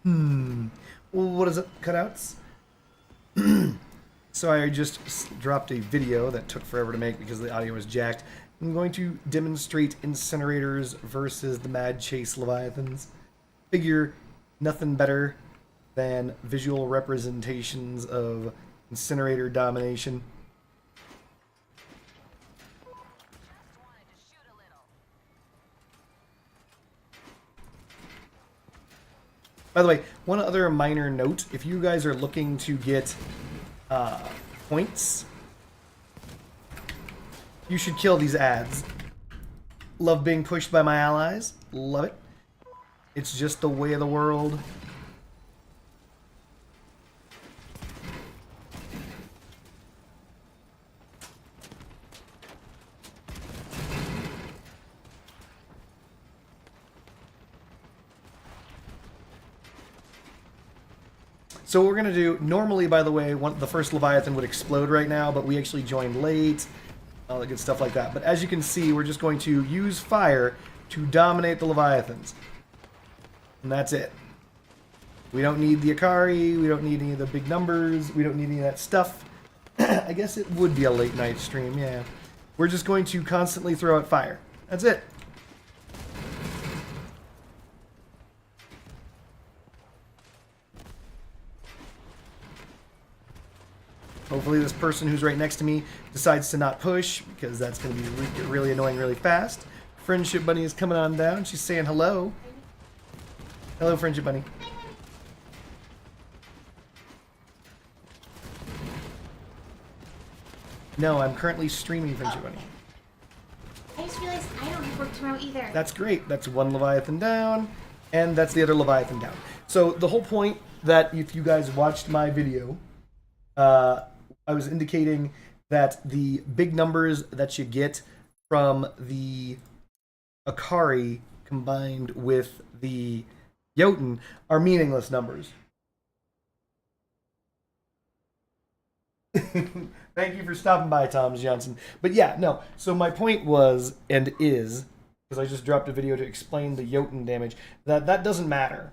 What is it? Cutouts? So I just dropped a video that took forever to make because the audio was jacked. I'm going to demonstrate Incinerators versus the Mad Chase Leviathans. Figure nothing better than visual representations of Incinerator domination. By the way, one other minor note, if you guys are looking to get points, you should kill these ads. Love being pushed by my allies. Love it. It's just the way of the world. So what we're going to do, normally, by the way, the first Leviathan would explode right now, but we actually joined late, all that good stuff like that. But as you can see, we're just going to use fire to dominate the Leviathans. And that's it. We don't need the Akari, we don't need any of the big numbers, we don't need any of that stuff. I guess it would be a late night stream, yeah. We're just going to constantly throw out fire. That's it. Hopefully this person who's right next to me decides to not push, because that's going to be really annoying really fast. Friendship Bunny is coming on down. She's saying hello. Hello, Friendship Bunny. No, I'm currently streaming Friendship Bunny. I just realized I don't have work tomorrow either. That's great. That's one Leviathan down, and that's the other Leviathan down. So the whole point that if you guys watched my video, I was indicating that the big numbers that you get from the Akari combined with the Jotun are meaningless numbers. Thank you for stopping by, Thomas Johnson. But yeah, no. So my point was, and is, because I just dropped a video to explain the Jotun damage, that doesn't matter.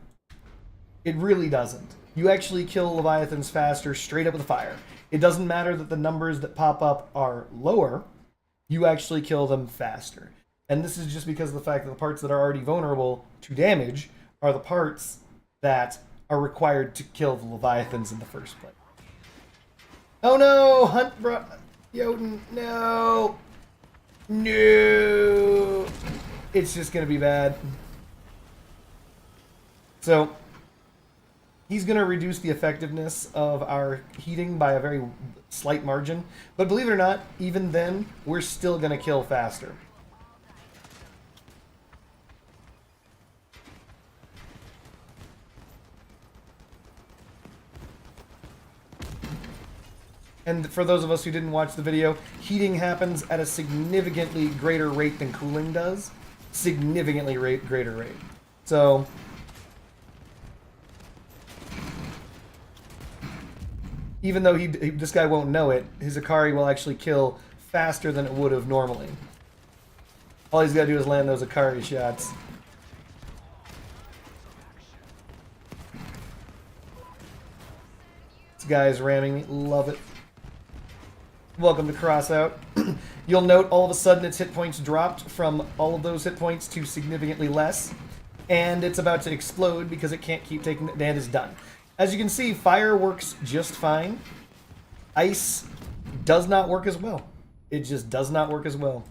It really doesn't. You actually kill Leviathans faster straight up with fire. It doesn't matter that the numbers that pop up are lower. You actually kill them faster. And this is just because of the fact that the parts that are already vulnerable to damage are the parts that are required to kill the Leviathans in the first place. Oh no! Hunt brought Jotun. No! No! It's just gonna be bad. So he's going to reduce the effectiveness of our heating by a very slight margin. But believe it or not, even then, we're still going to kill faster. And for those of us who didn't watch the video, heating happens at a significantly greater rate than cooling does. Significantly greater rate. So even though this guy won't know it, his Akari will actually kill faster than it would have normally. All he's got to do is land those Akari shots. This guy is ramming me. Love it. Welcome to Crossout. You'll note all of a sudden its hit points dropped from all of those hit points to significantly less. And it's about to explode because it can't keep taking it, and it's done. As you can see, fire works just fine. Ice does not work as well. It just does not work as well.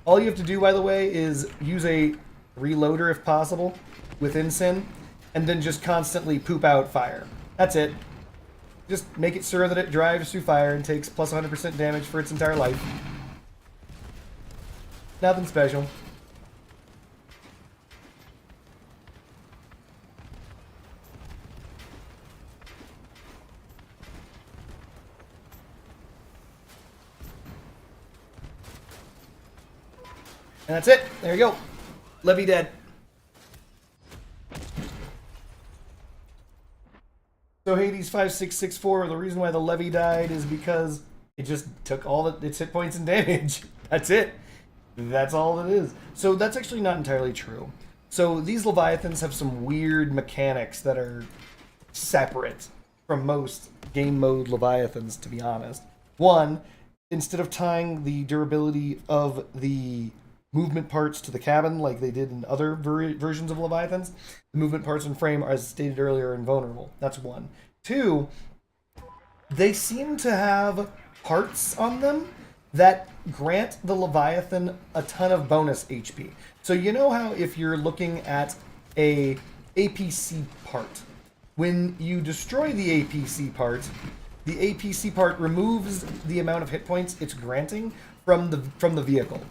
All you have to do, by the way, is use a reloader if possible with Incin, and then just constantly poop out fire. That's it. Just make it sure that it drives through fire and takes plus 100% damage for its entire life. Nothing special. And that's it. There you go. Levy dead. So Hades5664, the reason why the Levy died is because it just took all its hit points and damage. That's it. That's all it is. So that's actually not entirely true. So these Leviathans have some weird mechanics that are separate from most game mode Leviathans, to be honest. One, instead of tying the durability of the movement parts to the cabin like they did in other versions of Leviathans, the movement parts and frame, as stated earlier, are invulnerable. That's one. Two, they seem to have parts on them that grant the Leviathan a ton of bonus HP. So you know how if you're looking at a APC part, when you destroy the APC part removes the amount of hit points it's granting from the vehicle.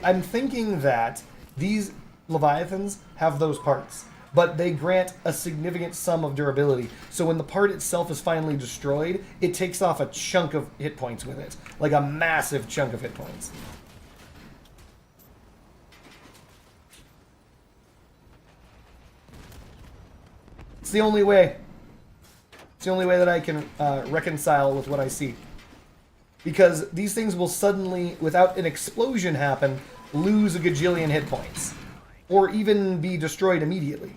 I'm thinking that these Leviathans have those parts, but they grant a significant sum of durability. So when the part itself is finally destroyed, it takes off a chunk of hit points with it. Like a massive chunk of hit points. It's the only way. It's the only way that I can reconcile with what I see. Because these things will suddenly, without an explosion happen, lose a gajillion hit points. Or even be destroyed immediately.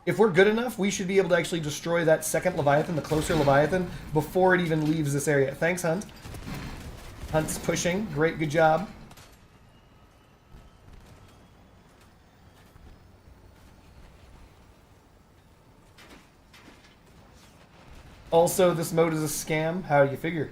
If we're good enough, we should be able to actually destroy that second Leviathan, the closer Leviathan, before it even leaves this area. Thanks, Hunt. Hunt's pushing. Great, good job. Also, this mode is a scam. How do you figure?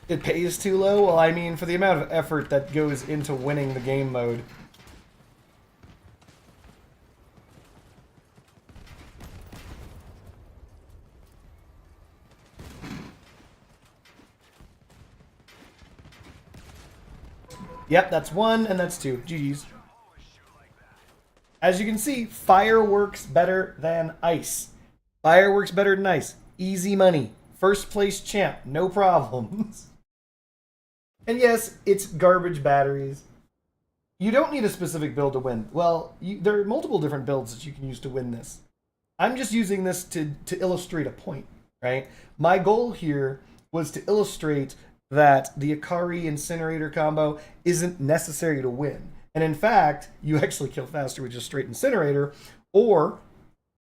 It pays too low? Well, I mean, for the amount of effort that goes into winning the game mode. Yep, that's one, and that's two. GG's. As you can see, fire works better than ice. Fire works better than ice. Easy money. First place champ. No problems. And yes, it's garbage batteries. You don't need a specific build to win. Well, there are multiple different builds that you can use to win this. I'm just using this to illustrate a point, right? My goal here was to illustrate that the Akari Incinerator combo isn't necessary to win. And in fact, you actually kill faster with just straight Incinerator or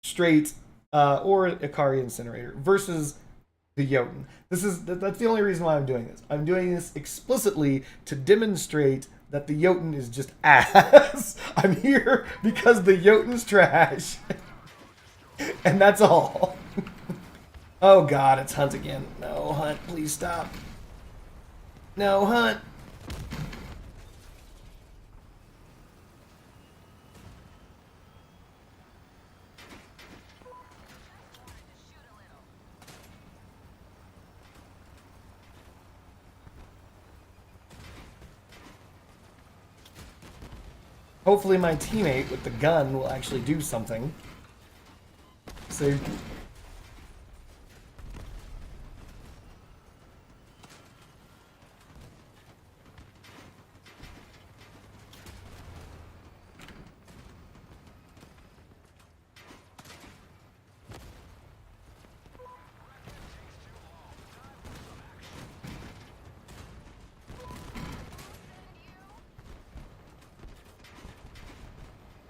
straight or Akari Incinerator versus the Jotun. That's the only reason why I'm doing this. I'm doing this explicitly to demonstrate that the Jotun is just ass. I'm here because the Jotun's trash. And that's all. Oh god, it's Hunt again. No, Hunt, please stop. No, Hunt. Hopefully my teammate with the gun will actually do something. So...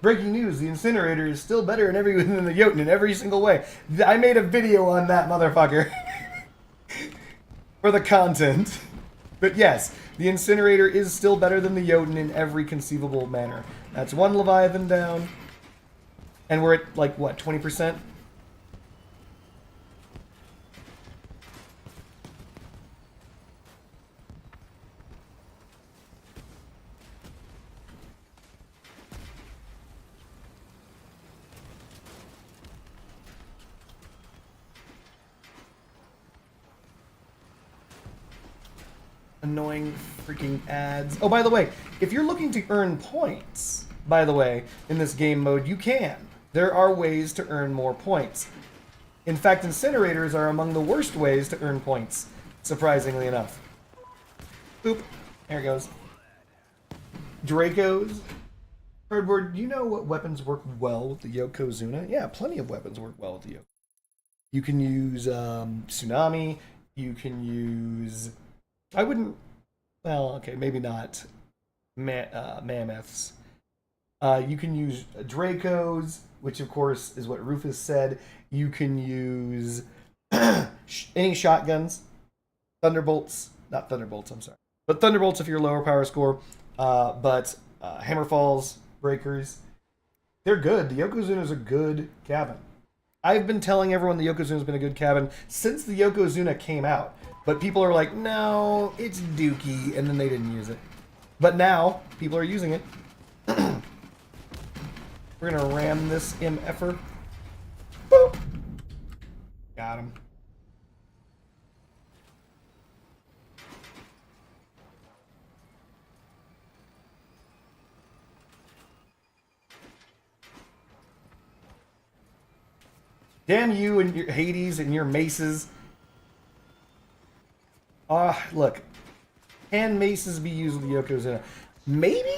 Breaking news, the Incinerator is still better than the Jotun in every single way. I made a video on that motherfucker. For the content. But yes, the Incinerator is still better than the Jotun in every conceivable manner. That's one Leviathan down. And we're at, like, what, 20%? Annoying freaking ads. Oh, by the way, if you're looking to earn points, by the way, in this game mode, you can. There are ways to earn more points. In fact, Incinerators are among the worst ways to earn points. surprisingly enough. Boop. There it goes. Dracos. Cardboard, do you know what weapons work well with the Yokozuna? Yeah, plenty of weapons work well with the Yokozuna. You can use Tsunami. You can use... I wouldn't... Well, okay, maybe not mammoths. You can use Dracos, which of course is what Rufus said. You can use any shotguns. Thunderbolts. Not Thunderbolts, I'm sorry. But Thunderbolts if you're lower power score. But Hammerfalls, Breakers. They're good. The Yokozuna's a good cabin. I've been telling everyone the Yokozuna's been a good cabin since the Yokozuna came out. But people are like, no, it's dookie, and then they didn't use it. But now, people are using it. We're going to ram this MFer. Boop. Got him. Damn you and your Hades and your maces. Look. Can maces be used with the Yokozuna? Maybe?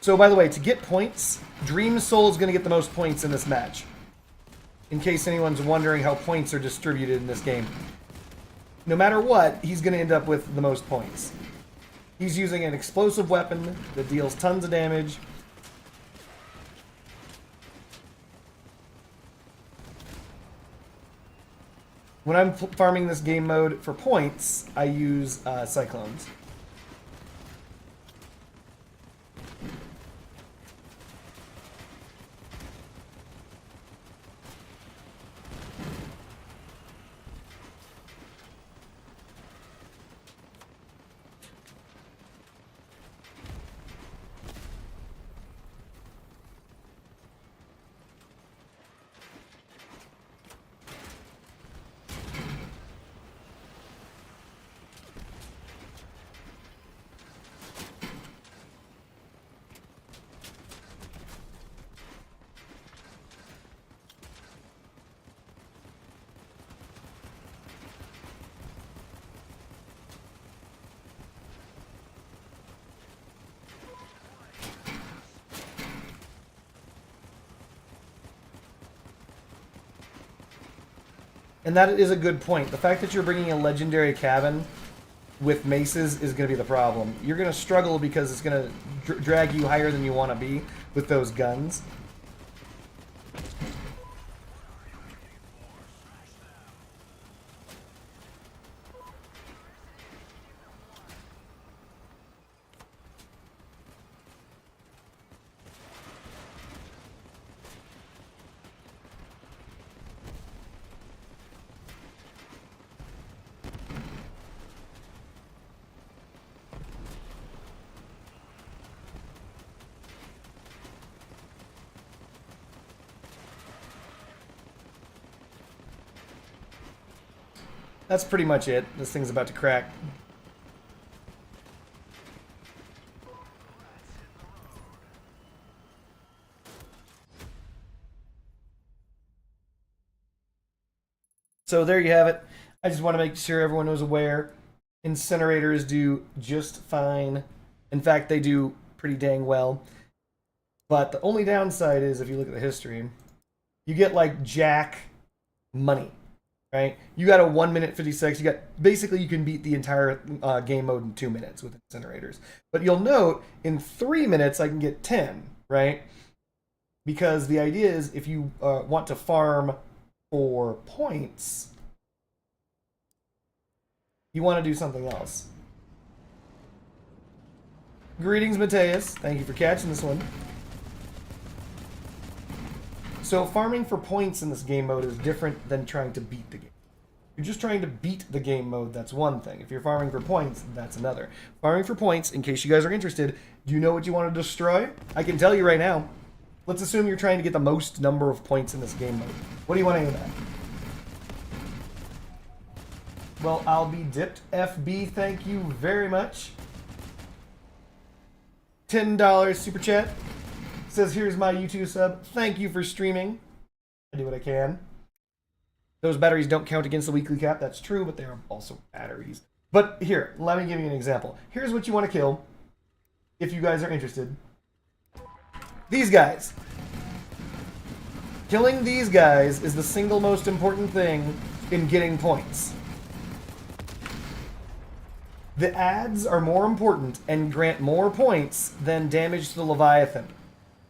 So, by the way, to get points, Dream Soul is going to get the most points in this match. In case anyone's wondering how points are distributed in this game. No matter what, he's going to end up with the most points. He's using an explosive weapon that deals tons of damage. When I'm farming this game mode for points, I use Cyclones. And that is a good point. The fact that you're bringing a legendary cabin with maces is going to be the problem. You're going to struggle because it's going to drag you higher than you want to be with those guns. That's pretty much it. This thing's about to crack. So there you have it. I just want to make sure everyone was aware. Incinerators do just fine. In fact, they do pretty dang well. But the only downside is, if you look at the history, you get like jack money. Right? You got a 1 minute 56. You got basically you can beat the entire game mode in 2 minutes with Incinerators. But you'll note in 3 minutes I can get 10, right? Because the idea is if you want to farm for points, you want to do something else. Greetings, Mateus. Thank you for catching this one. So farming for points in this game mode is different than trying to beat the game. If you're just trying to beat the game mode, that's one thing. If you're farming for points, that's another. Farming for points, in case you guys are interested, do you know what you want to destroy? I can tell you right now. Let's assume you're trying to get the most number of points in this game mode. What do you want to aim at? Well, I'll be dipped. FB, thank you very much. $10 super chat. Says, here's my YouTube sub. Thank you for streaming. I do what I can. Those batteries don't count against the weekly cap. That's true, but they are also batteries. But here, let me give you an example. Here's what you want to kill, if you guys are interested. These guys. Killing these guys is the single most important thing in getting points. The ads are more important and grant more points than damage to the Leviathan.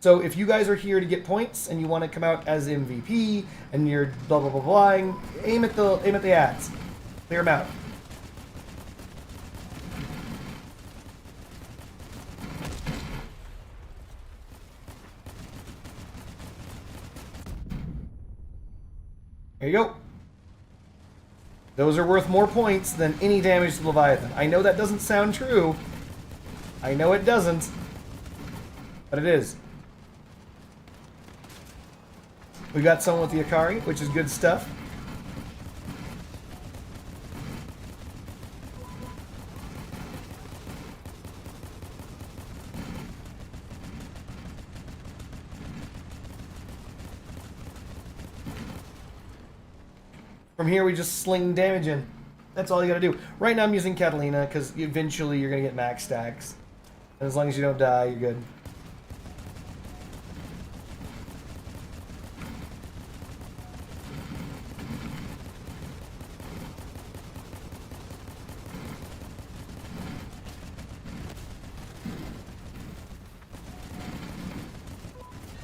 So if you guys are here to get points and you want to come out as MVP and you're blah blah blah blah, aim at the ads. Clear them out. There you go. Those are worth more points than any damage to Leviathan. I know that doesn't sound true. I know it doesn't. But it is. We got someone with the Akari, which is good stuff. From here, we just sling damage in. That's all you gotta do. Right now, I'm using Catalina, because eventually you're gonna get max stacks. And as long as you don't die, you're good.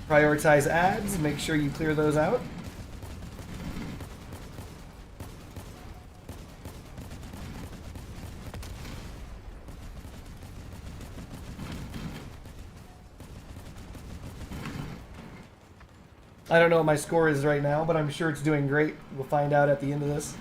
Prioritize ads, make sure you clear those out. I don't know what my score is right now, but I'm sure it's doing great. We'll find out at the end of this.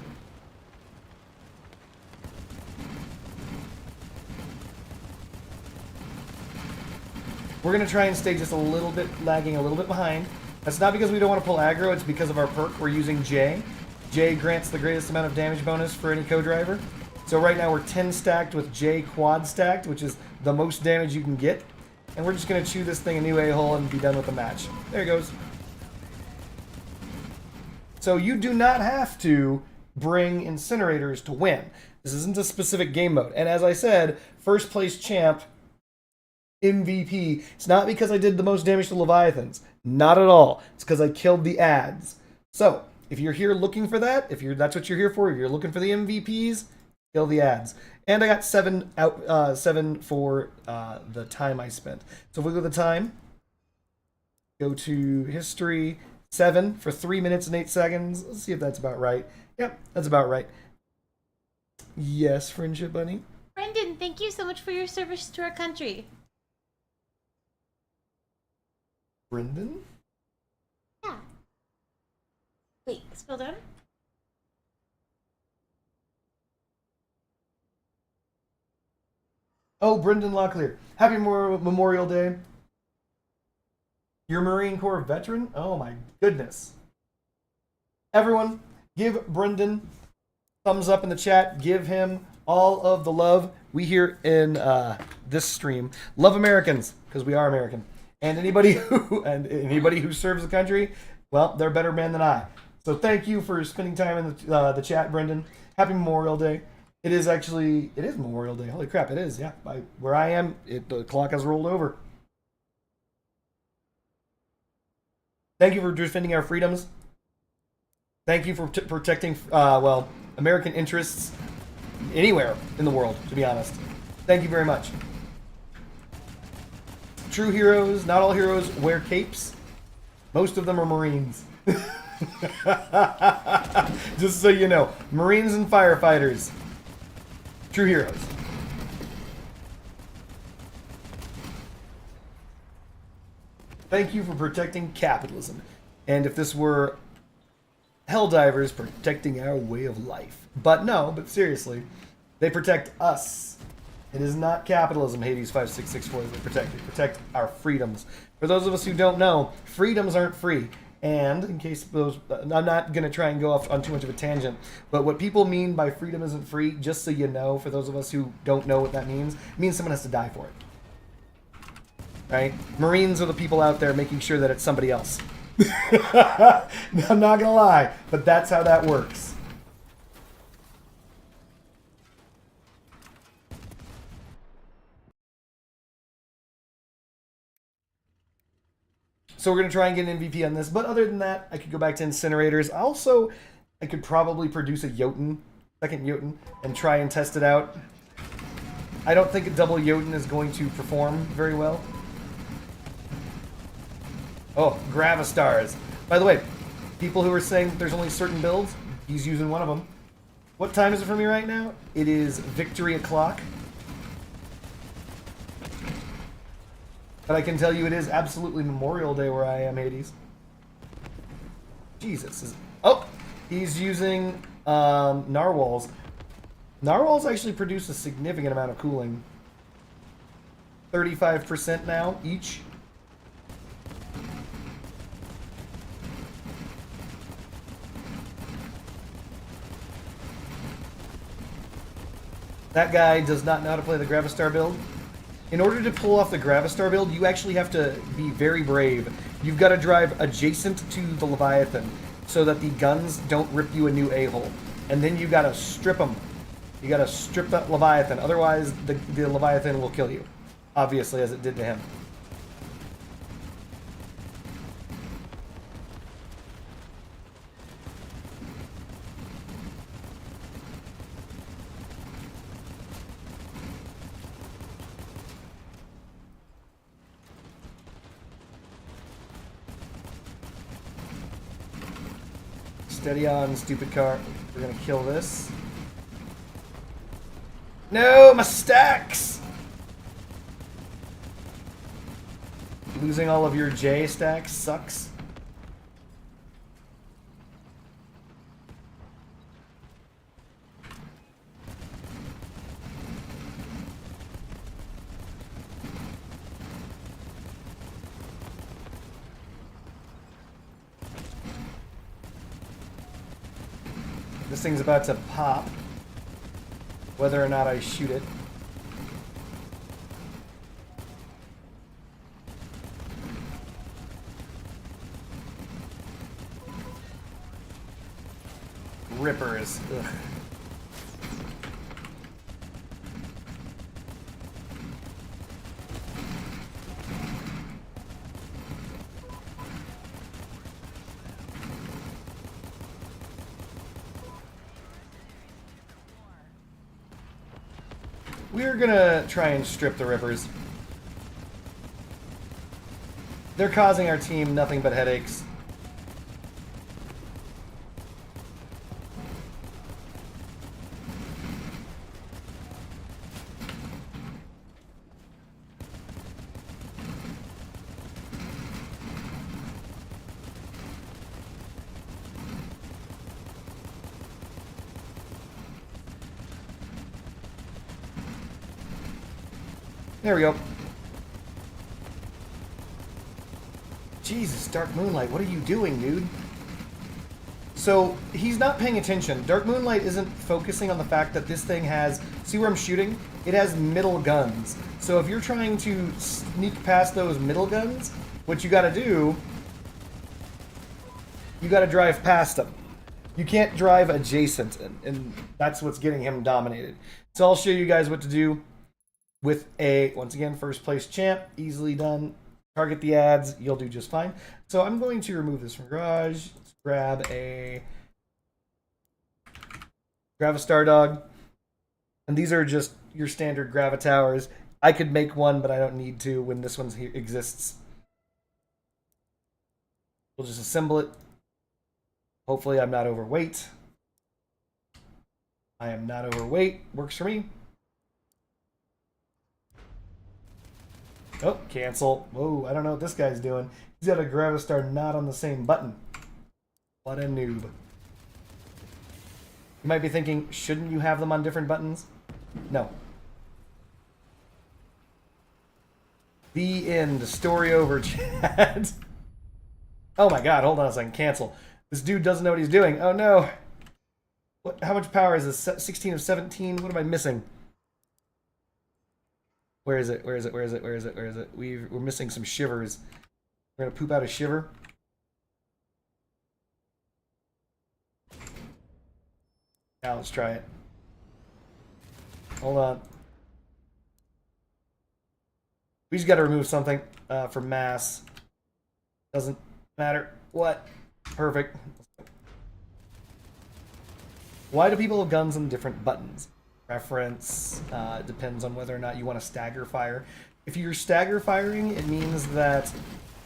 We're going to try and stay just a little bit lagging, a little bit behind. That's not because we don't want to pull aggro, it's because of our perk. We're using J. J grants the greatest amount of damage bonus for any co-driver. So right now we're 10 stacked with J quad stacked, which is the most damage you can get. And we're just going to chew this thing a new a-hole and be done with the match. There it goes. So you do not have to bring Incinerators to win. This isn't a specific game mode. And as I said, first place champ, MVP. It's not because I did the most damage to Leviathans. Not at all. It's because I killed the ads. So, if you're here looking for that, that's what you're here for, if you're looking for the MVPs, kill the ads. And I got 7 for the time I spent. So if we go to the time, go to history, 7 for 3 minutes and 8 seconds. Let's see if that's about right. Yep, that's about right. Yes, Friendship Bunny. Brendan, thank you so much for your service to our country. Brendan? Yeah. Wait, spell down? Oh, Brendan Locklear. Happy Memorial Day. You're a Marine Corps veteran? Oh my goodness. Everyone, give Brendan thumbs up in the chat. Give him all of the love. We here in this stream love Americans because we are American. And anybody who serves the country, well, they're a better man than I. So thank you for spending time in the chat, Brendan. Happy Memorial Day. It is Memorial Day. Holy crap, it is. Yeah, where I am, the clock has rolled over. Thank you for defending our freedoms. Thank you for protecting, American interests anywhere in the world, to be honest. Thank you very much. True heroes, not all heroes wear capes. Most of them are Marines. Just so you know. Marines and firefighters. True heroes. Thank you for protecting capitalism. And if this were Helldivers protecting our way of life. But seriously, they protect us. It is not capitalism, Hades5664, that they protect. They protect our freedoms. For those of us who don't know, freedoms aren't free. And in case those, I'm not going to try and go off on too much of a tangent, but what people mean by freedom isn't free, just so you know, for those of us who don't know what that means, it means someone has to die for it. Right? Marines are the people out there making sure that it's somebody else. I'm not going to lie, but that's how that works. So we're going to try and get an MVP on this. But other than that, I could go back to Incinerators. Also, I could probably produce a Jotun, second Jotun, and try and test it out. I don't think a double Jotun is going to perform very well. Oh, Gravistars. By the way, people who are saying there's only certain builds, he's using one of them. What time is it for me right now? It is victory o'clock. But I can tell you it is absolutely Memorial Day where I am, Hades. Jesus. Oh! He's using narwhals. Narwhals actually produce a significant amount of cooling. 35% now, each. That guy does not know how to play the Gravistar build. In order to pull off the Gravistar build, you actually have to be very brave. You've got to drive adjacent to the Leviathan so that the guns don't rip you a new a-hole. And then you got to strip them. You got to strip that Leviathan. Otherwise, the Leviathan will kill you. Obviously, as it did to him. Steady on, stupid car. We're gonna kill this. No, my stacks! Losing all of your J stacks sucks. This thing's about to pop, whether or not I shoot it. Rippers. Ugh. We're gonna try and strip the Rippers. They're causing our team nothing but headaches. There we go. Jesus, Dark Moonlight, what are you doing, dude? So, he's not paying attention. Dark Moonlight isn't focusing on the fact that this thing has... See where I'm shooting? It has middle guns. So if you're trying to sneak past those middle guns, what you gotta do... You gotta drive past them. You can't drive adjacent, and that's what's getting him dominated. So I'll show you guys what to do. With a, once again, first place champ, easily done. Target the ads, you'll do just fine. So I'm going to remove this from garage. Let's grab a Gravistar dog. And these are just your standard Gravitowers. I could make one, but I don't need to when this one exists. We'll just assemble it. Hopefully I'm not overweight. I am not overweight. Works for me. Oh, cancel. Whoa, I don't know what this guy's doing. He's got a Gravistar not on the same button. What a noob. You might be thinking, shouldn't you have them on different buttons? No. The end. Story over, Chad. Oh my god, hold on a second. Cancel. This dude doesn't know what he's doing. Oh no. What? How much power is this? 16 of 17? What am I missing? Where is it? Where is it? Where is it? Where is it? Where is it? We're missing some shivers. We're gonna poop out a shiver. Now let's try it. Hold on. We just gotta remove something for mass. Doesn't matter what. Perfect. Why do people have guns on different buttons? Preference depends on whether or not you want to stagger fire. If you're stagger firing, it means that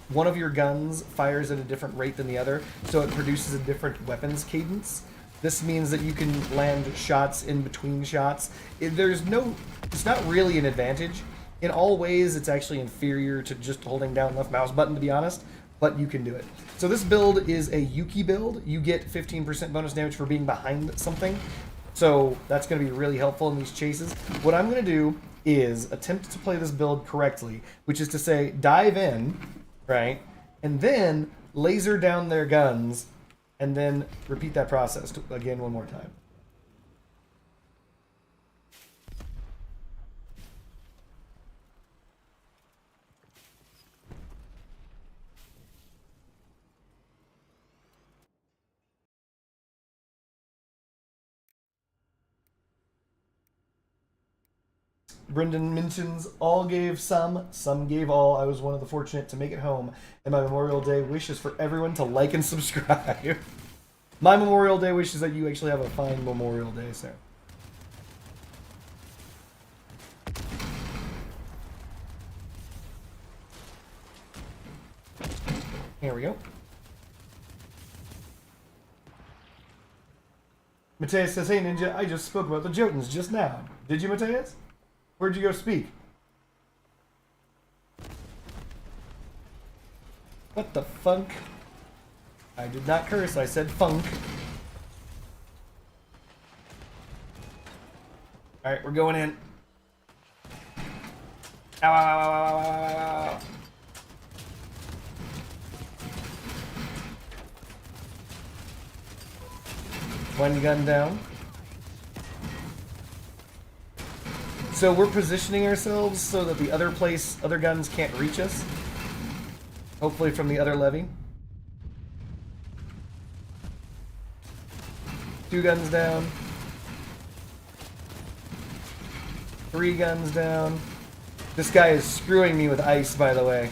one of your guns fires at a different rate than the other, so it produces a different weapons cadence. This means that you can land shots in between shots. It's not really an advantage. In all ways, it's actually inferior to just holding down left mouse button, to be honest, but you can do it. So this build is a Yuki build. You get 15% bonus damage for being behind something. So that's going to be really helpful in these chases. What I'm going to do is attempt to play this build correctly, which is to say dive in, right, and then laser down their guns, and then repeat that process again one more time. Brendan mentions all gave some gave all. I was one of the fortunate to make it home, and my Memorial Day wish is for everyone to like and subscribe. My Memorial Day wish is that you actually have a fine Memorial Day, sir. Here we go. Mateus says, hey Ninja, I just spoke about the Jotuns just now. Did you, Mateus? Where'd you go speak? What the funk? I did not curse, I said funk. Alright, we're going in. Ow, ow, ow, ow, ow, ow, ow. One gun down. So we're positioning ourselves so that the other guns can't reach us. Hopefully from the other levy. 2 guns down. 3 guns down. This guy is screwing me with ice, by the way.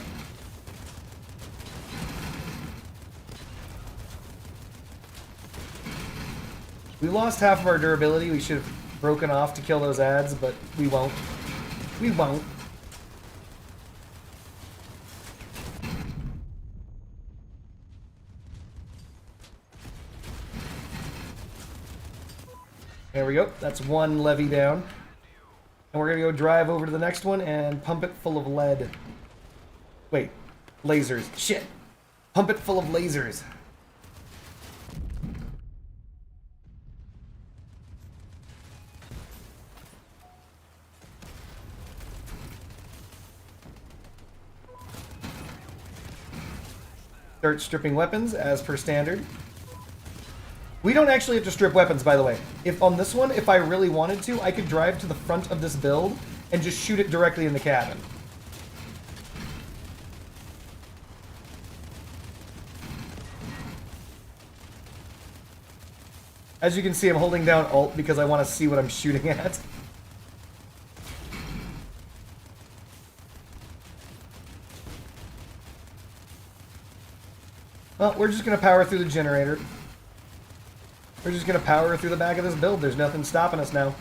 We lost half of our durability. We should have broken off to kill those ads, but we won't. We won't. There we go. That's 1 levy down. And we're going to go drive over to the next one and pump it full of lead. Wait. Lasers. Shit. Pump it full of lasers. Start stripping weapons as per standard. We don't actually have to strip weapons, by the way. If on this one, if I really wanted to, I could drive to the front of this build and just shoot it directly in the cabin. As you can see, I'm holding down Alt because I want to see what I'm shooting at. Well, we're just going to power through the generator. We're just going to power through the back of this build. There's nothing stopping us now.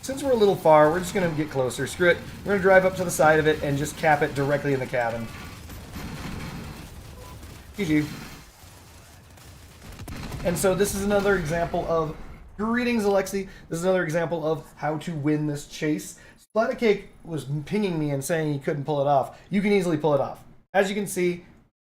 Since we're a little far, we're just going to get closer. Screw it. We're going to drive up to the side of it and just cap it directly in the cabin. GG. And so this is another example of... Greetings, Alexi. This is another example of how to win this chase. Splatacake was pinging me and saying he couldn't pull it off. You can easily pull it off. As you can see,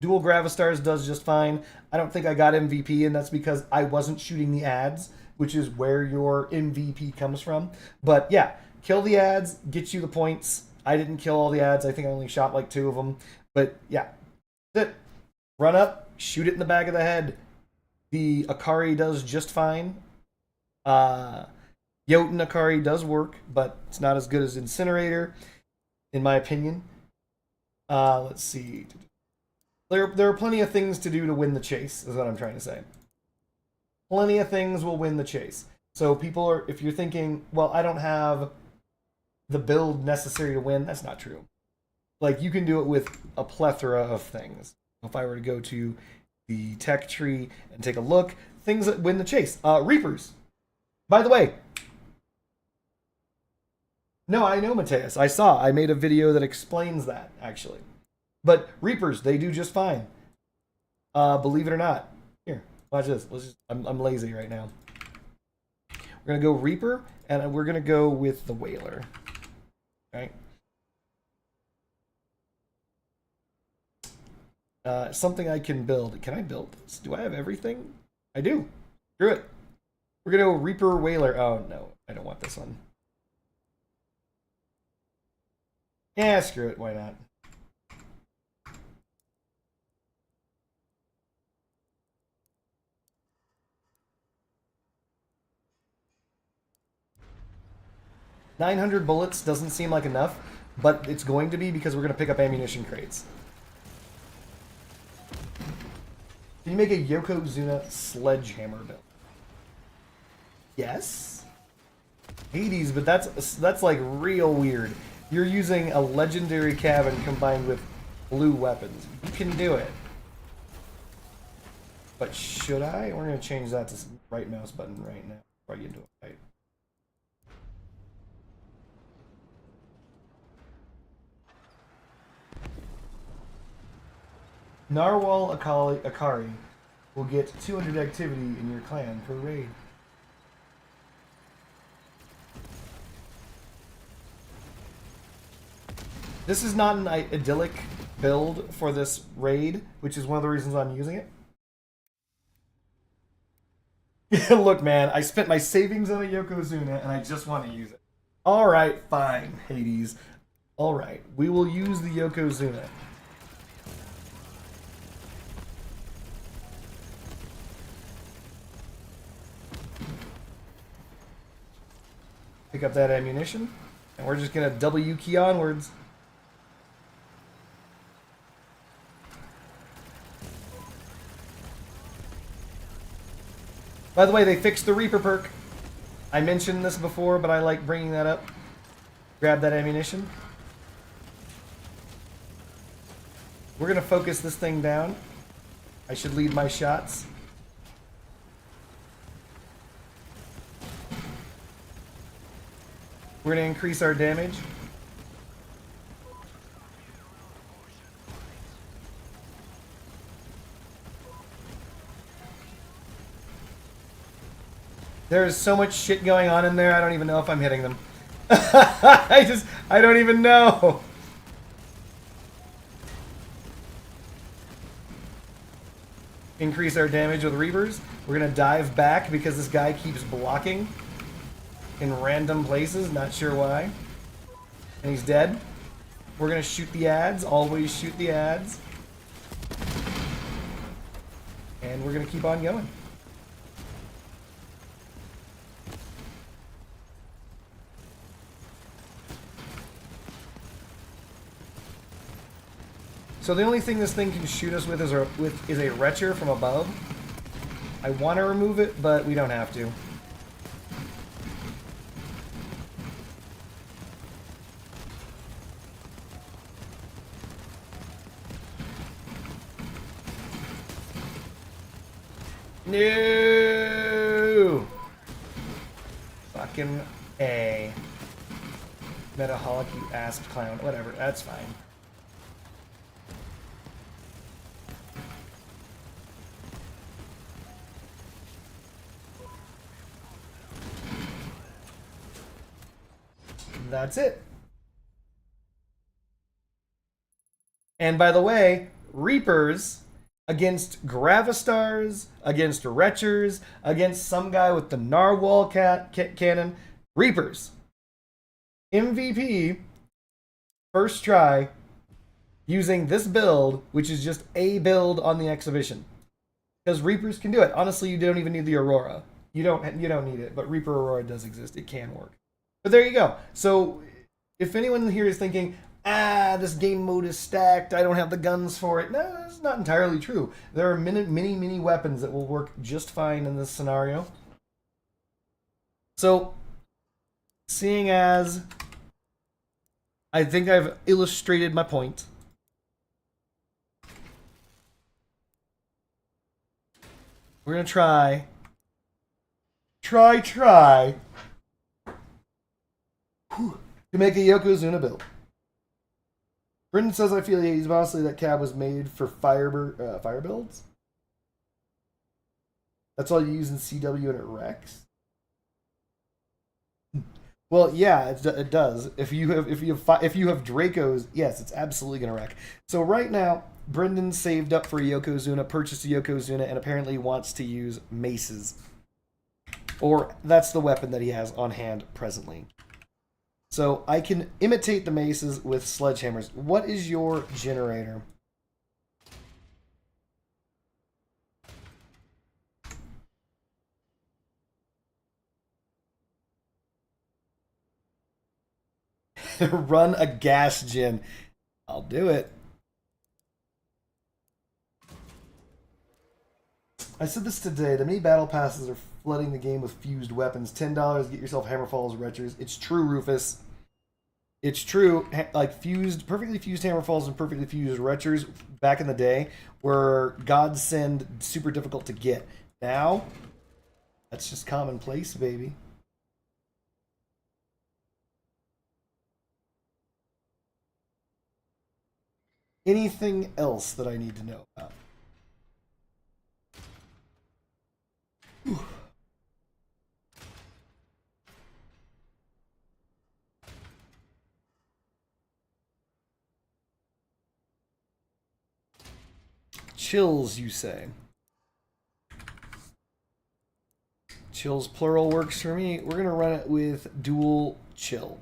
Dual Gravistars does just fine. I don't think I got MVP, and that's because I wasn't shooting the ads, which is where your MVP comes from. But yeah, kill the ads, get you the points. I didn't kill all the ads. I think I only shot like 2 of them. But yeah, that's it. Run up, shoot it in the back of the head. The Akari does just fine. Jotun Akari does work, but it's not as good as Incinerator, in my opinion. Let's see. There are plenty of things to do to win the chase, is what I'm trying to say. Plenty of things will win the chase. So people are, if you're thinking, well, I don't have the build necessary to win, that's not true. Like, you can do it with a plethora of things. If I were to go to the tech tree and take a look, things that win the chase. Reapers. By the way, no, I know, Mateus. I made a video that explains that, actually. But Reapers, they do just fine. Believe it or not. Here, watch this. I'm lazy right now. We're going to go Reaper, and we're going to go with the Whaler. Right? Something I can build. Can I build this? Do I have everything? I do. Screw it. We're going to go Reaper Whaler. Oh, no. I don't want this one. Yeah, screw it. Why not? $900 bullets doesn't seem like enough, but it's going to be because we're going to pick up ammunition crates. Can you make a Yokozuna sledgehammer build? Yes. Hades, but that's like real weird. You're using a legendary cabin combined with blue weapons. You can do it. But should I? We're going to change that to right mouse button right now before I get into a fight. Narwhal Akari will get 200 activity in your clan per raid. This is not an idyllic build for this raid, which is one of the reasons I'm using it. Look, man, I spent my savings on a Yokozuna, and I just want to use it. All right, fine, Hades. All right, we will use the Yokozuna. Pick up that ammunition, and we're just going to W key onwards. By the way, they fixed the Reaper perk. I mentioned this before, but I like bringing that up. Grab that ammunition. We're going to focus this thing down. I should lead my shots. We're going to increase our damage. There is so much shit going on in there, I don't even know if I'm hitting them. I don't even know. Increase our damage with Reapers. We're going to dive back because this guy keeps blocking in random places, not sure why. And he's dead. We're going to shoot the ads, always shoot the ads. And we're going to keep on going. So the only thing this thing can shoot us with is a retcher from above. I want to remove it, but we don't have to. No! Fucking A. Metaholic, you ass clown. Whatever, that's fine. That's it. And by the way, Reapers against Gravistars, against Retchers, against some guy with the Narwhal cannon. Reapers. MVP, first try, using this build, which is just a build on the exhibition. Because Reapers can do it. Honestly, you don't even need the Aurora. You don't need it, but Reaper Aurora does exist. It can work. But there you go. So if anyone here is thinking, this game mode is stacked, I don't have the guns for it. No, that's not entirely true. There are many weapons that will work just fine in this scenario. So, seeing as I think I've illustrated my point, we're going to try to make a Yokozuna build. Brendan says, I feel he's honestly that cab was made for fire builds. That's all you use in CW and it wrecks. Well, yeah, it does. If you have Dracos, yes, it's absolutely gonna wreck. So right now, Brendan saved up for a Yokozuna, purchased a Yokozuna, and apparently wants to use maces. Or that's the weapon that he has on hand presently. So I can imitate the maces with sledgehammers. What is your generator? Run a gas gen. I'll do it. I said this today. The mini battle passes are flooding the game with fused weapons. $10, get yourself Hammerfalls, Retchers. It's true, Rufus. It's true. Like perfectly fused Hammerfalls and perfectly fused Retchers back in the day were godsend, super difficult to get. Now, that's just commonplace, baby. Anything else that I need to know about? Whew. Chills, you say? Chills plural works for me. We're gonna run it with dual chill.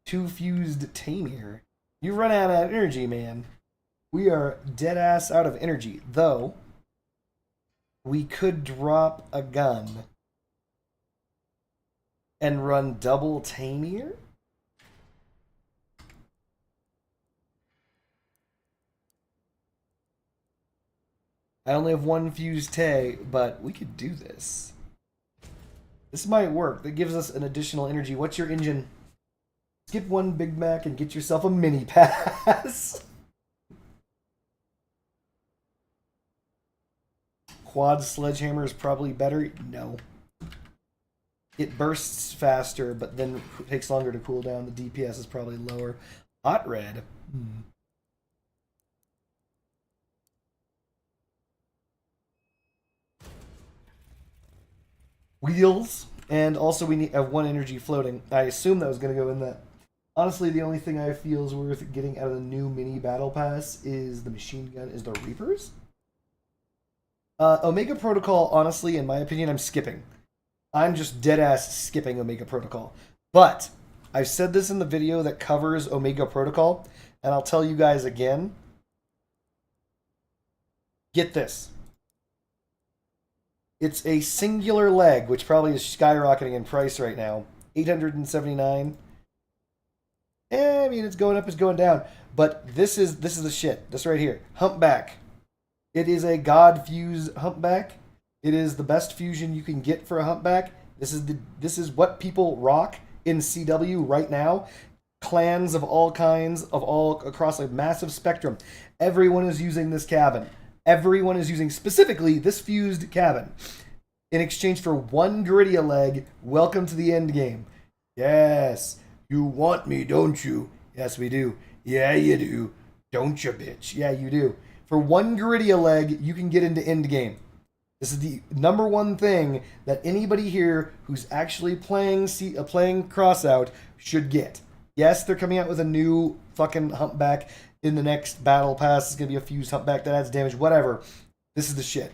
2 fused Tamir. You run out of energy, man. We are dead ass out of energy. Though, we could drop a gun and run double Tamir. I only have 1 fused Tay, but we could do this. This might work. That gives us an additional energy. What's your engine? Skip 1 Big Mac and get yourself a mini pass. Quad sledgehammer is probably better. No. It bursts faster, but then it takes longer to cool down. The DPS is probably lower. Hot red. Wheels. And also we have 1 energy floating. I assume that was going to go in that. Honestly, the only thing I feel is worth getting out of the new mini battle pass is the machine gun, is the Reapers. Omega Protocol, honestly, in my opinion, I'm skipping. I'm just dead-ass skipping Omega Protocol. But I've said this in the video that covers Omega Protocol, and I'll tell you guys again. Get this. It's a singular leg, which probably is skyrocketing in price right now. $879. I mean, it's going up, it's going down. But this is the shit. This right here. Humpback. It is a god fused humpback. It is the best fusion you can get for a humpback. This is what people rock in CW right now. Clans of all kinds, of all across a massive spectrum. Everyone is using this cabin. Everyone is using specifically this fused cabin. In exchange for 1 Griddia leg, welcome to the end game. Yes. You want me, don't you? Yes, we do. Yeah, you do. Don't you, bitch? Yeah, you do. For 1 Griddia leg, you can get into endgame. This is the number one thing that anybody here who's actually playing Crossout should get. Yes, they're coming out with a new fucking humpback in the next battle pass. It's gonna be a fused humpback that adds damage. Whatever. This is the shit.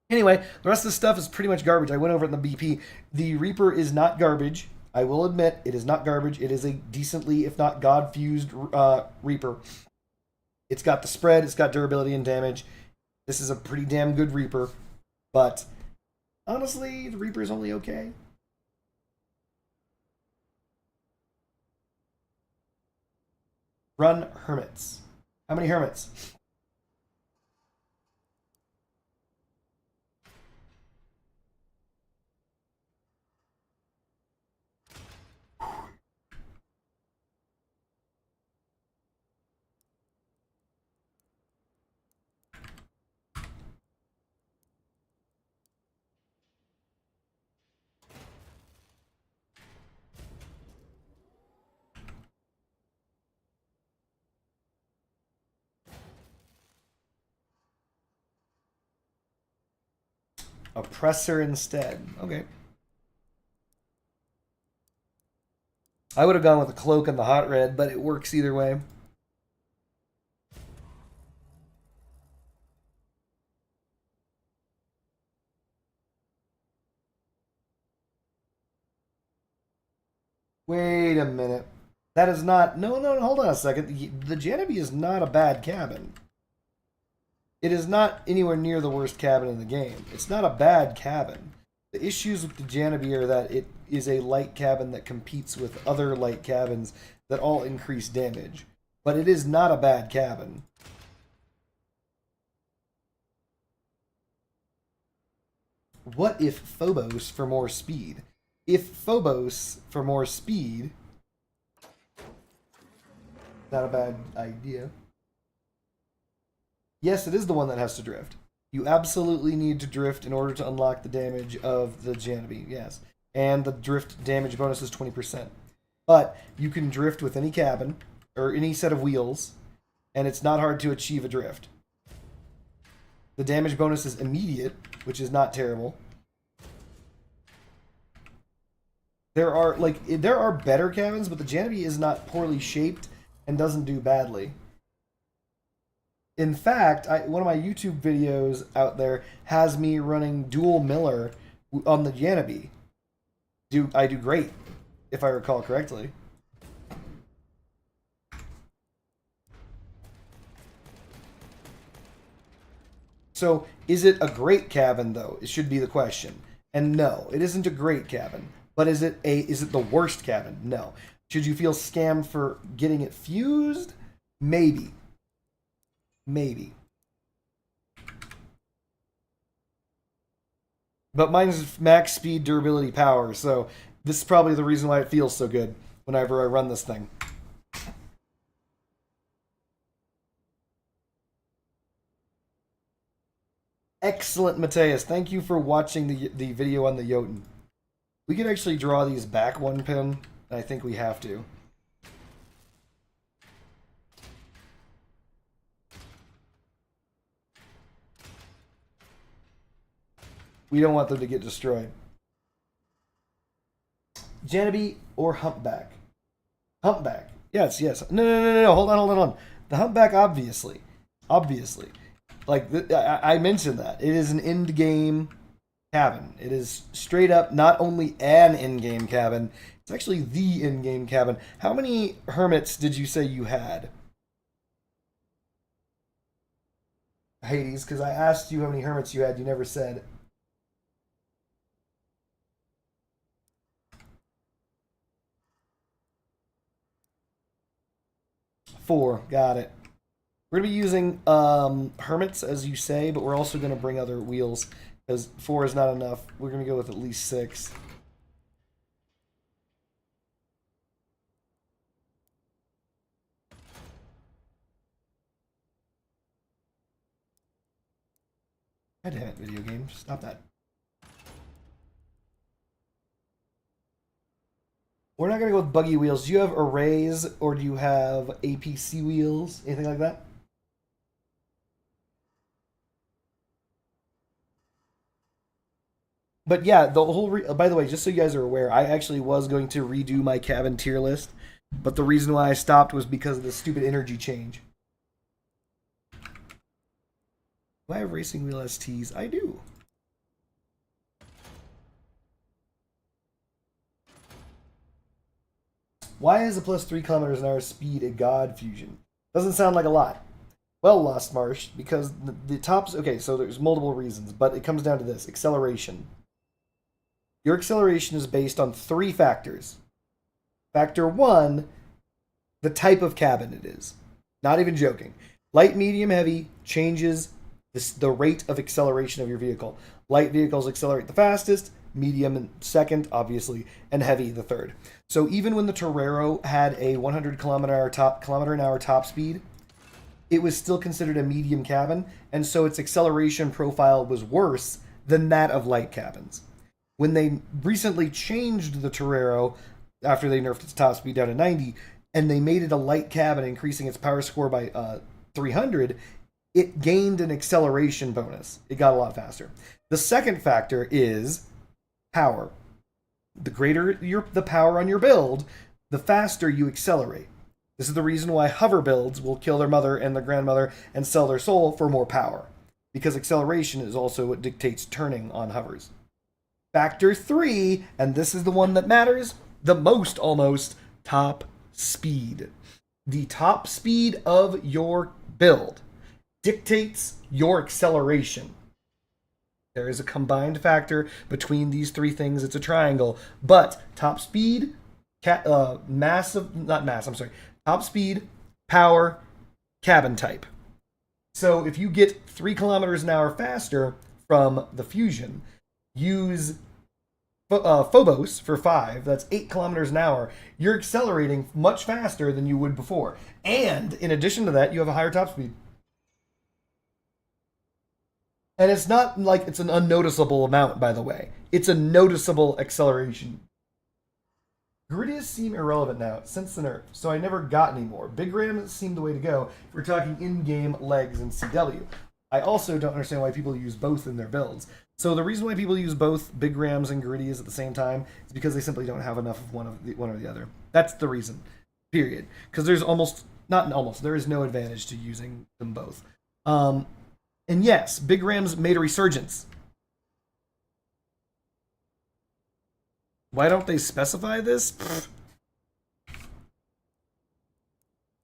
Anyway, the rest of the stuff is pretty much garbage. I went over it in the BP. The Reaper is not garbage. I will admit, it is not garbage. It is a decently, if not God-fused Reaper. It's got the spread, it's got durability and damage. This is a pretty damn good Reaper. But, honestly, the Reaper is only okay. Run Hermits. How many Hermits? Oppressor instead. Okay. I would have gone with the cloak and the hot red, but it works either way. Wait a minute. That is not... No, no, hold on a second. The Janeby is not a bad cabin. It is not anywhere near the worst cabin in the game. It's not a bad cabin. The issues with the Janeby are that it is a light cabin that competes with other light cabins that all increase damage. But it is not a bad cabin. What if Phobos for more speed? If Phobos for more speed... Not a bad idea. Yes, it is the one that has to drift. You absolutely need to drift in order to unlock the damage of the Janeby, yes. And the drift damage bonus is 20%. But you can drift with any cabin, or any set of wheels, and it's not hard to achieve a drift. The damage bonus is immediate, which is not terrible. There are better cabins, but the Janeby is not poorly shaped and doesn't do badly. In fact, one of my YouTube videos out there has me running dual Miller on the Janeby. I do great, if I recall correctly. So, is it a great cabin though? It should be the question. And no, it isn't a great cabin. But is it the worst cabin? No. Should you feel scammed for getting it fused? Maybe. Maybe. But mine's max speed, durability, power, so this is probably the reason why it feels so good whenever I run this thing. Excellent, Mateus. Thank you for watching the video on the Jotun. We can actually draw these back one pin, and I think we have to. We don't want them to get destroyed. Janeby or Humpback? Humpback. Yes, yes. No. Hold on. The Humpback, obviously. Obviously. Like, I mentioned that. It is an end-game cabin. It is straight up not only an in-game cabin, it's actually the in-game cabin. How many hermits did you say you had? Hades, because I asked you how many hermits you had, you never said. 4, got it. We're going to be using hermits, as you say, but we're also going to bring other wheels, because 4 is not enough. We're going to go with at least 6. God damn it, video game. Stop that. We're not going to go with buggy wheels. Do you have arrays, or do you have APC wheels? Anything like that? But yeah, the whole... by the way, just so you guys are aware, I actually was going to redo my cabin tier list But the reason why I stopped was because of the stupid energy change. Do I have racing wheel STs? I do. Why is a plus 3 kilometers an hour speed a god fusion? Doesn't sound like a lot. Well, Lost Marsh, because the tops... Okay, so there's multiple reasons, but it comes down to this. Acceleration. Your acceleration is based on 3 factors. Factor 1, the type of cabin it is. Not even joking. Light, medium, heavy changes the rate of acceleration of your vehicle. Light vehicles accelerate the fastest, medium second, obviously, and heavy the third. So even when the Torero had a 100 kilometer an hour top speed, it was still considered a medium cabin, and so its acceleration profile was worse than that of light cabins. When they recently changed the Torero, after they nerfed its top speed down to 90, and they made it a light cabin, increasing its power score by 300, it gained an acceleration bonus. It got a lot faster. The second factor is power. The greater the power on your build, the faster you accelerate. This is the reason why hover builds will kill their mother and their grandmother and sell their soul for more power. Because acceleration is also what dictates turning on hovers. Factor 3, and this is the one that matters the most almost, top speed. The top speed of your build dictates your acceleration. There is a combined factor between these 3 things. It's a triangle. But top speed, top speed, power, cabin type. So if you get 3 kilometers an hour faster from the fusion, use Phobos for 5, that's 8 kilometers an hour, you're accelerating much faster than you would before. And in addition to that, you have a higher top speed. And it's not like it's an unnoticeable amount, by the way. It's a noticeable acceleration. Grittiest seem irrelevant now, since the nerf, so I never got any more. Big rams seem the way to go if we're talking in-game legs and CW. I also don't understand why people use both in their builds. So the reason why people use both big rams and gritties at the same time is because they simply don't have enough of one or the other. That's the reason. Period. Because there is no advantage to using them both. And yes, big rams made a resurgence. Why don't they specify this?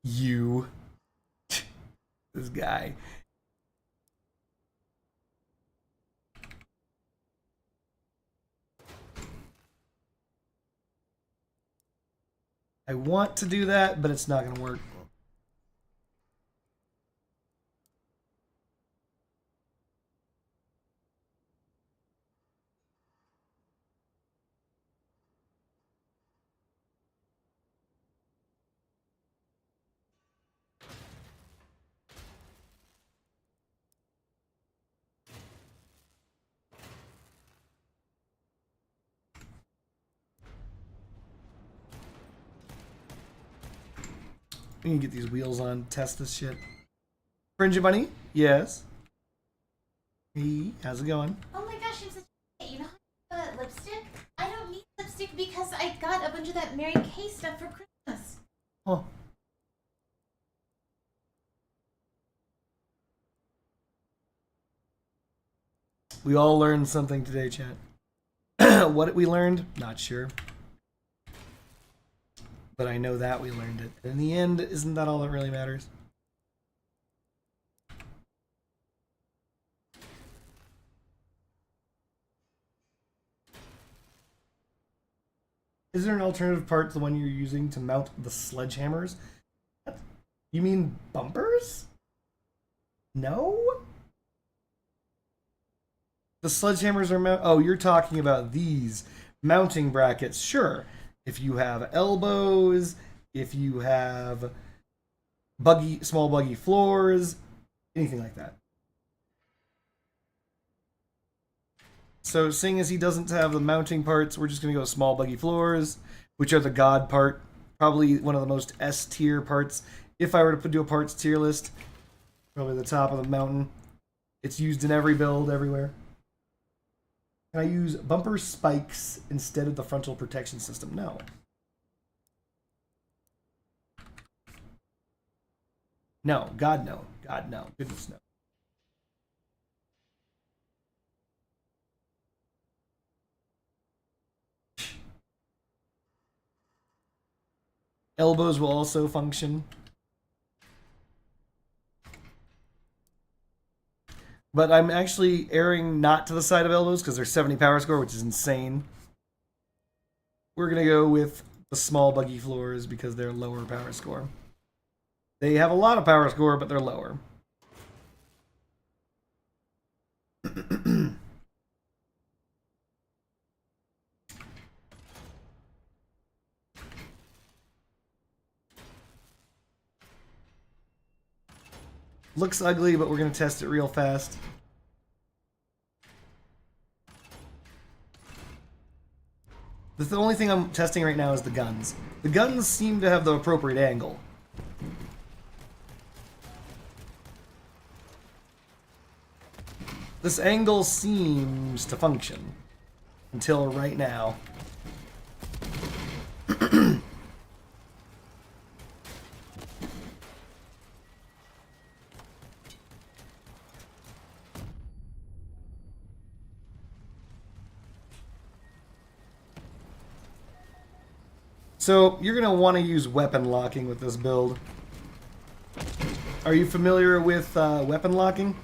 You. This guy. I want to do that, but it's not going to work. We can get these wheels on, test this shit. Fringy Bunny? Yes. Hey, how's it going? Oh my gosh, I'm such a... You know how you lipstick? I don't need lipstick because I got a bunch of that Mary Kay stuff for Christmas. Oh. We all learned something today, chat. What we learned? Not sure. But I know that we learned it. In the end, isn't that all that really matters? Is there an alternative part to the one you're using to mount the sledgehammers? You mean bumpers? No? The sledgehammers are oh, you're talking about these mounting brackets. Sure. If you have elbows, if you have small buggy floors, anything like that. So seeing as he doesn't have the mounting parts, we're just going to go small buggy floors, which are the god part. Probably one of the most S tier parts. If I were to do a parts tier list, probably the top of the mountain. It's used in every build, everywhere. Can I use bumper spikes instead of the frontal protection system? No. No, God no. God no. Goodness no. Elbows will also function. But I'm actually erring not to the side of elbows because they're 70 power score, which is insane. We're going to go with the small buggy floors because they're lower power score. They have a lot of power score, but they're lower. Looks ugly, but we're going to test it real fast. The only thing I'm testing right now is the guns. The guns seem to have the appropriate angle. This angle seems to function. Until right now. So, you're going to want to use weapon locking with this build. Are you familiar with weapon locking?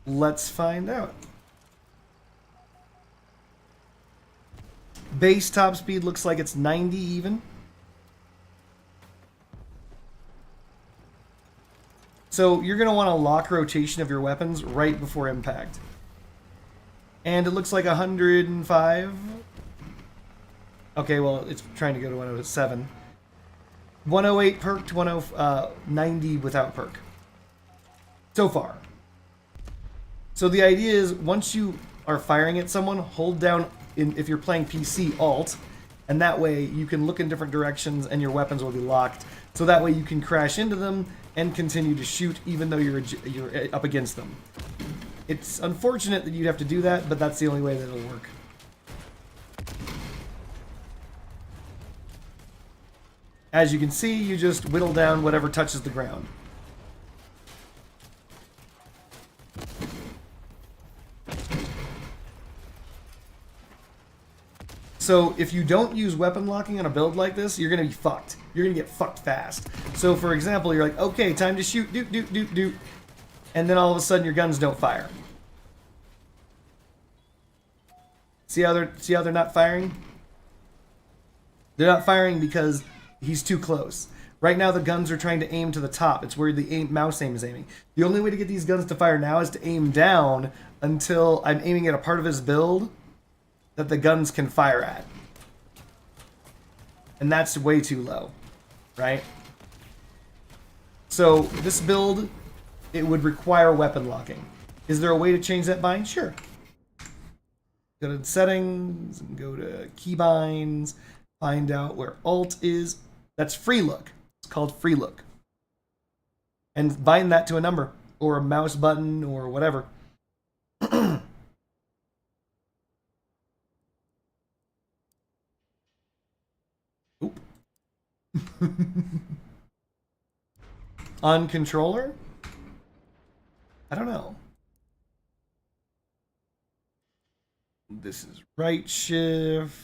Let's find out. Base top speed looks like it's 90 even. So you're going to want to lock rotation of your weapons right before impact. And it looks like 105. Okay, well, it's trying to go to 107. 108 perked, 90 without perk. So far. So the idea is once you are firing at someone, hold down, if you're playing PC, Alt, and that way you can look in different directions and your weapons will be locked. So that way you can crash into them and continue to shoot even though you're up against them. It's unfortunate that you'd have to do that, but that's the only way that it'll work. As you can see, you just whittle down whatever touches the ground. So if you don't use weapon locking on a build like this, you're going to be fucked. You're going to get fucked fast. So for example, you're like, okay, time to shoot, doot, doot, doot, doot. And then all of a sudden your guns don't fire. See how they're not firing? They're not firing because he's too close. Right now the guns are trying to aim to the top. It's where the mouse aim is aiming. The only way to get these guns to fire now is to aim down until I'm aiming at a part of his build that the guns can fire at. And that's way too low, right? So this build, it would require weapon locking. Is there a way to change that bind? Sure. Go to settings, and go to keybinds, find out where Alt is. That's free look. It's called free look. And bind that to a number or a mouse button or whatever. Oop. On controller? I don't know. This is right shift.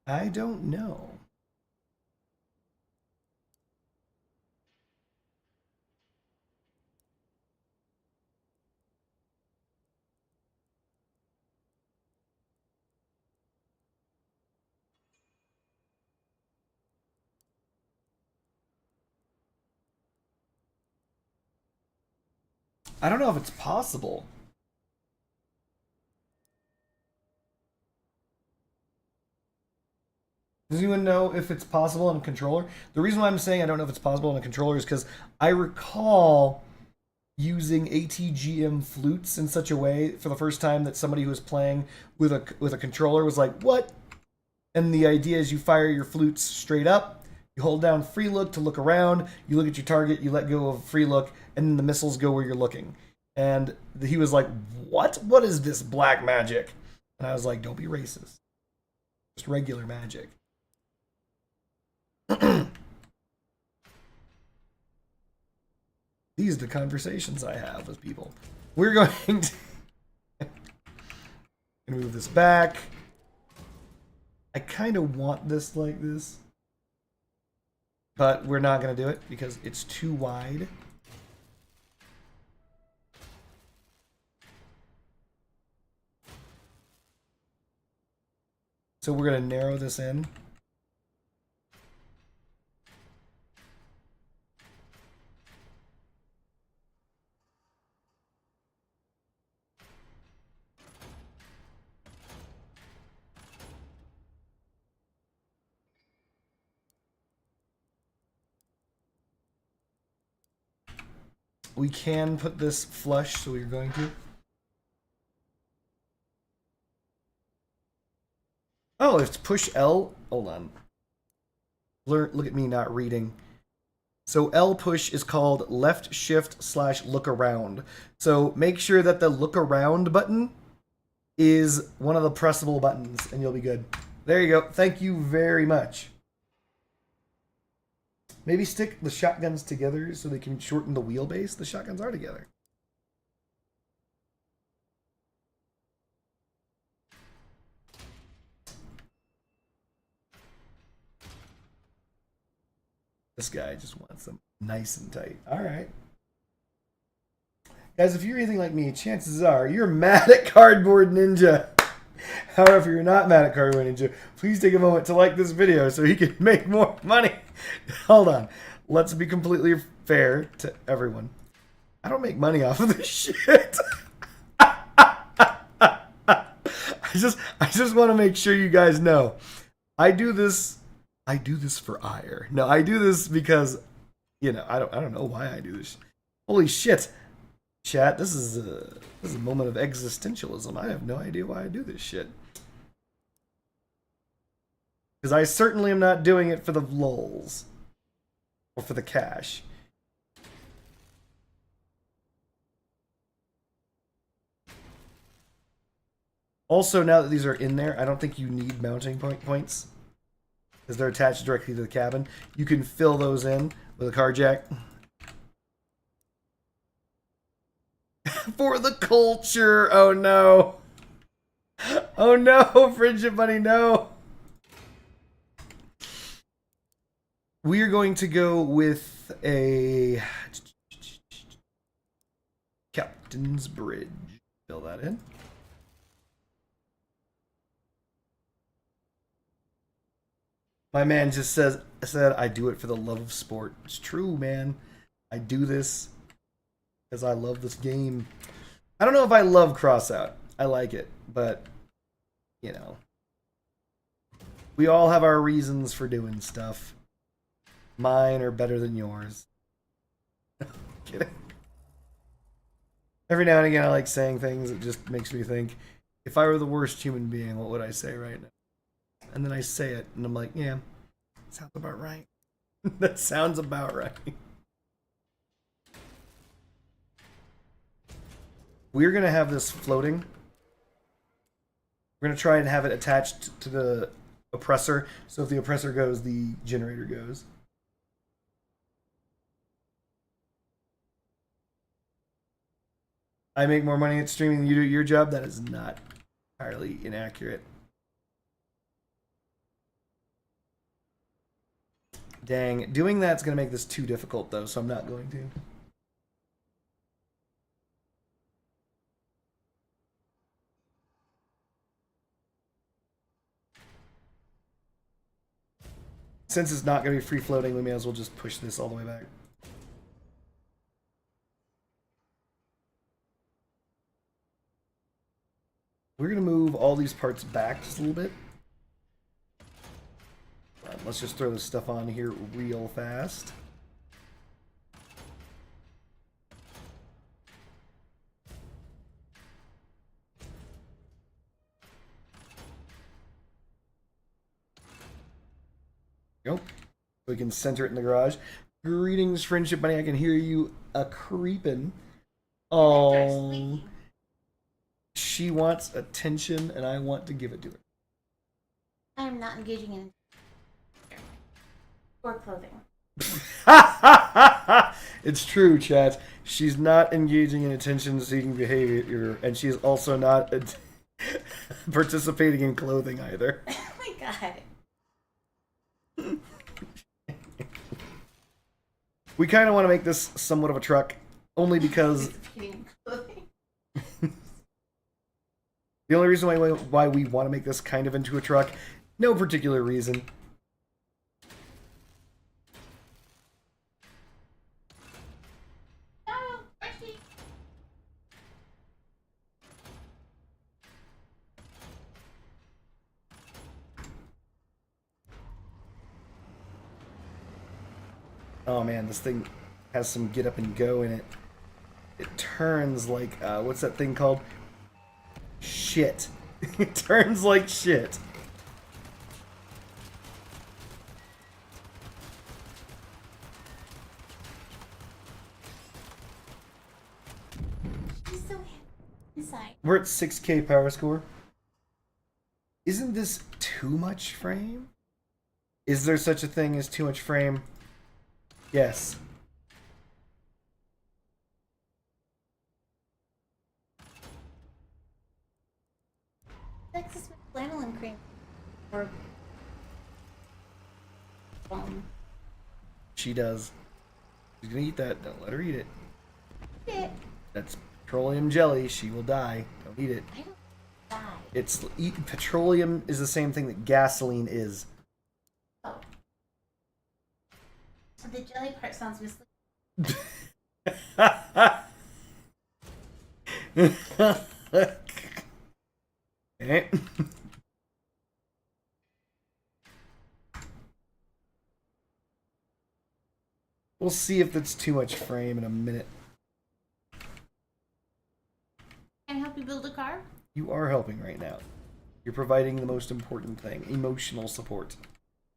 I don't know. I don't know if it's possible. Does anyone know if it's possible on a controller? The reason why I'm saying I don't know if it's possible on a controller is because I recall using ATGM flutes in such a way for the first time that somebody who was playing with a controller was like, "What?" And the idea is you fire your flutes straight up, You hold down free look to look around, you look at your target, you let go of free look, and then the missiles go where you're looking. And he was like, what? What is this black magic? And I was like, don't be racist. Just regular magic. These are the conversations I have with people. We're going to move this back. I kind of want this like this. But we're not going to do it because it's too wide. So we're going to narrow this in. We can put this flush, so we're going to. Oh, it's push L. Hold on. Look at me not reading. So L push is called left shift / look around. So make sure that the look around button is one of the pressable buttons, and you'll be good. There you go. Thank you very much. Maybe stick the shotguns together so they can shorten the wheelbase. The shotguns are together. This guy just wants them nice and tight. All right. Guys, if you're anything like me, chances are you're mad at Cardboard Ninja. However, if you're not mad at Cardboard Ninja, please take a moment to like this video so he can make more money. Hold on. Let's be completely fair to everyone. I don't make money off of this shit. I just want to make sure you guys know. I do this for ire. No, I do this because, you know, I don't know why I do this. Holy shit. Chat, this is a moment of existentialism. I have no idea why I do this shit. Because I certainly am not doing it for the lulz. Or for the cash. Also, now that these are in there, I don't think you need mounting points. Because they're attached directly to the cabin. You can fill those in with a car jack. For the culture! Oh no! Oh no, Friendship Bunny, no! We are going to go with a Captain's Bridge. Fill that in. My man just said, I do it for the love of sport. It's true, man. I do this because I love this game. I don't know if I love Crossout. I like it, but, you know. We all have our reasons for doing stuff. Mine are better than yours. Kidding. Every now and again I like saying things that just makes me think, if I were the worst human being, what would I say right now? And then I say it, and I'm like, yeah, sounds about right. That sounds about right. We're going to have this floating. We're going to try and have it attached to the oppressor, so if the oppressor goes, the generator goes. I make more money at streaming than you do at your job. That is not entirely inaccurate. Dang, doing that's going to make this too difficult, though, so I'm not going to. Since it's not going to be free floating, we may as well just push this all the way back. We're going to move all these parts back just a little bit. Let's just throw this stuff on here real fast. Go. we can center it in the garage. Greetings, Friendship Bunny. I can hear you a creeping. Oh, she wants attention, and I want to give it to her. I'm not engaging in or clothing. It's true, chat. She's not engaging in attention-seeking behavior, and she's also not participating in clothing either. Oh my god. We kind of want to make this somewhat of a truck, only because Participating in clothing. the only reason why we want to make this kind of into a truck, no particular reason. Oh, Archie. Oh man, this thing has some get up and go in it. It turns like, what's that thing called? Shit. It turns like shit. She's so inside. We're at 6K power score. Isn't this too much frame? Is there such a thing as too much frame? Yes. Texas with lanolin cream. Or She does. She's gonna eat that. Don't let her eat it. it. That's petroleum jelly. She will die. Don't eat it. I don't die. It's petroleum is the same thing that gasoline is. Oh. So the jelly part sounds misleading. Okay. We'll see if that's too much frame in a minute. Can I help you build a car? You are helping right now. You're providing the most important thing, emotional support.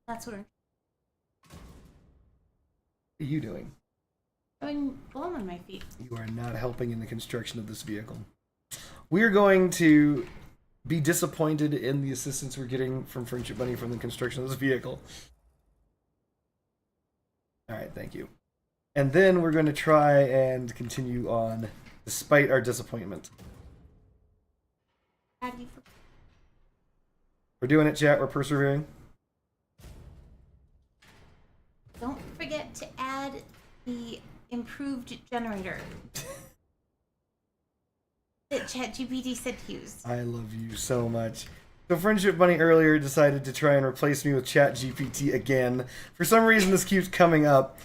That's what What are you doing? I'm blown on my feet. You are not helping in the construction of this vehicle. We are going to be disappointed in the assistance we're getting from Friendship Bunny from the construction of this vehicle. Alright, thank you. And then we're going to try and continue on, despite our disappointment. How do you We're doing it, chat. We're persevering. Don't forget to add the improved generator that ChatGPT said to use. I love you so much. So Friendship Bunny earlier decided to try and replace me with ChatGPT again. For some reason this keeps coming up.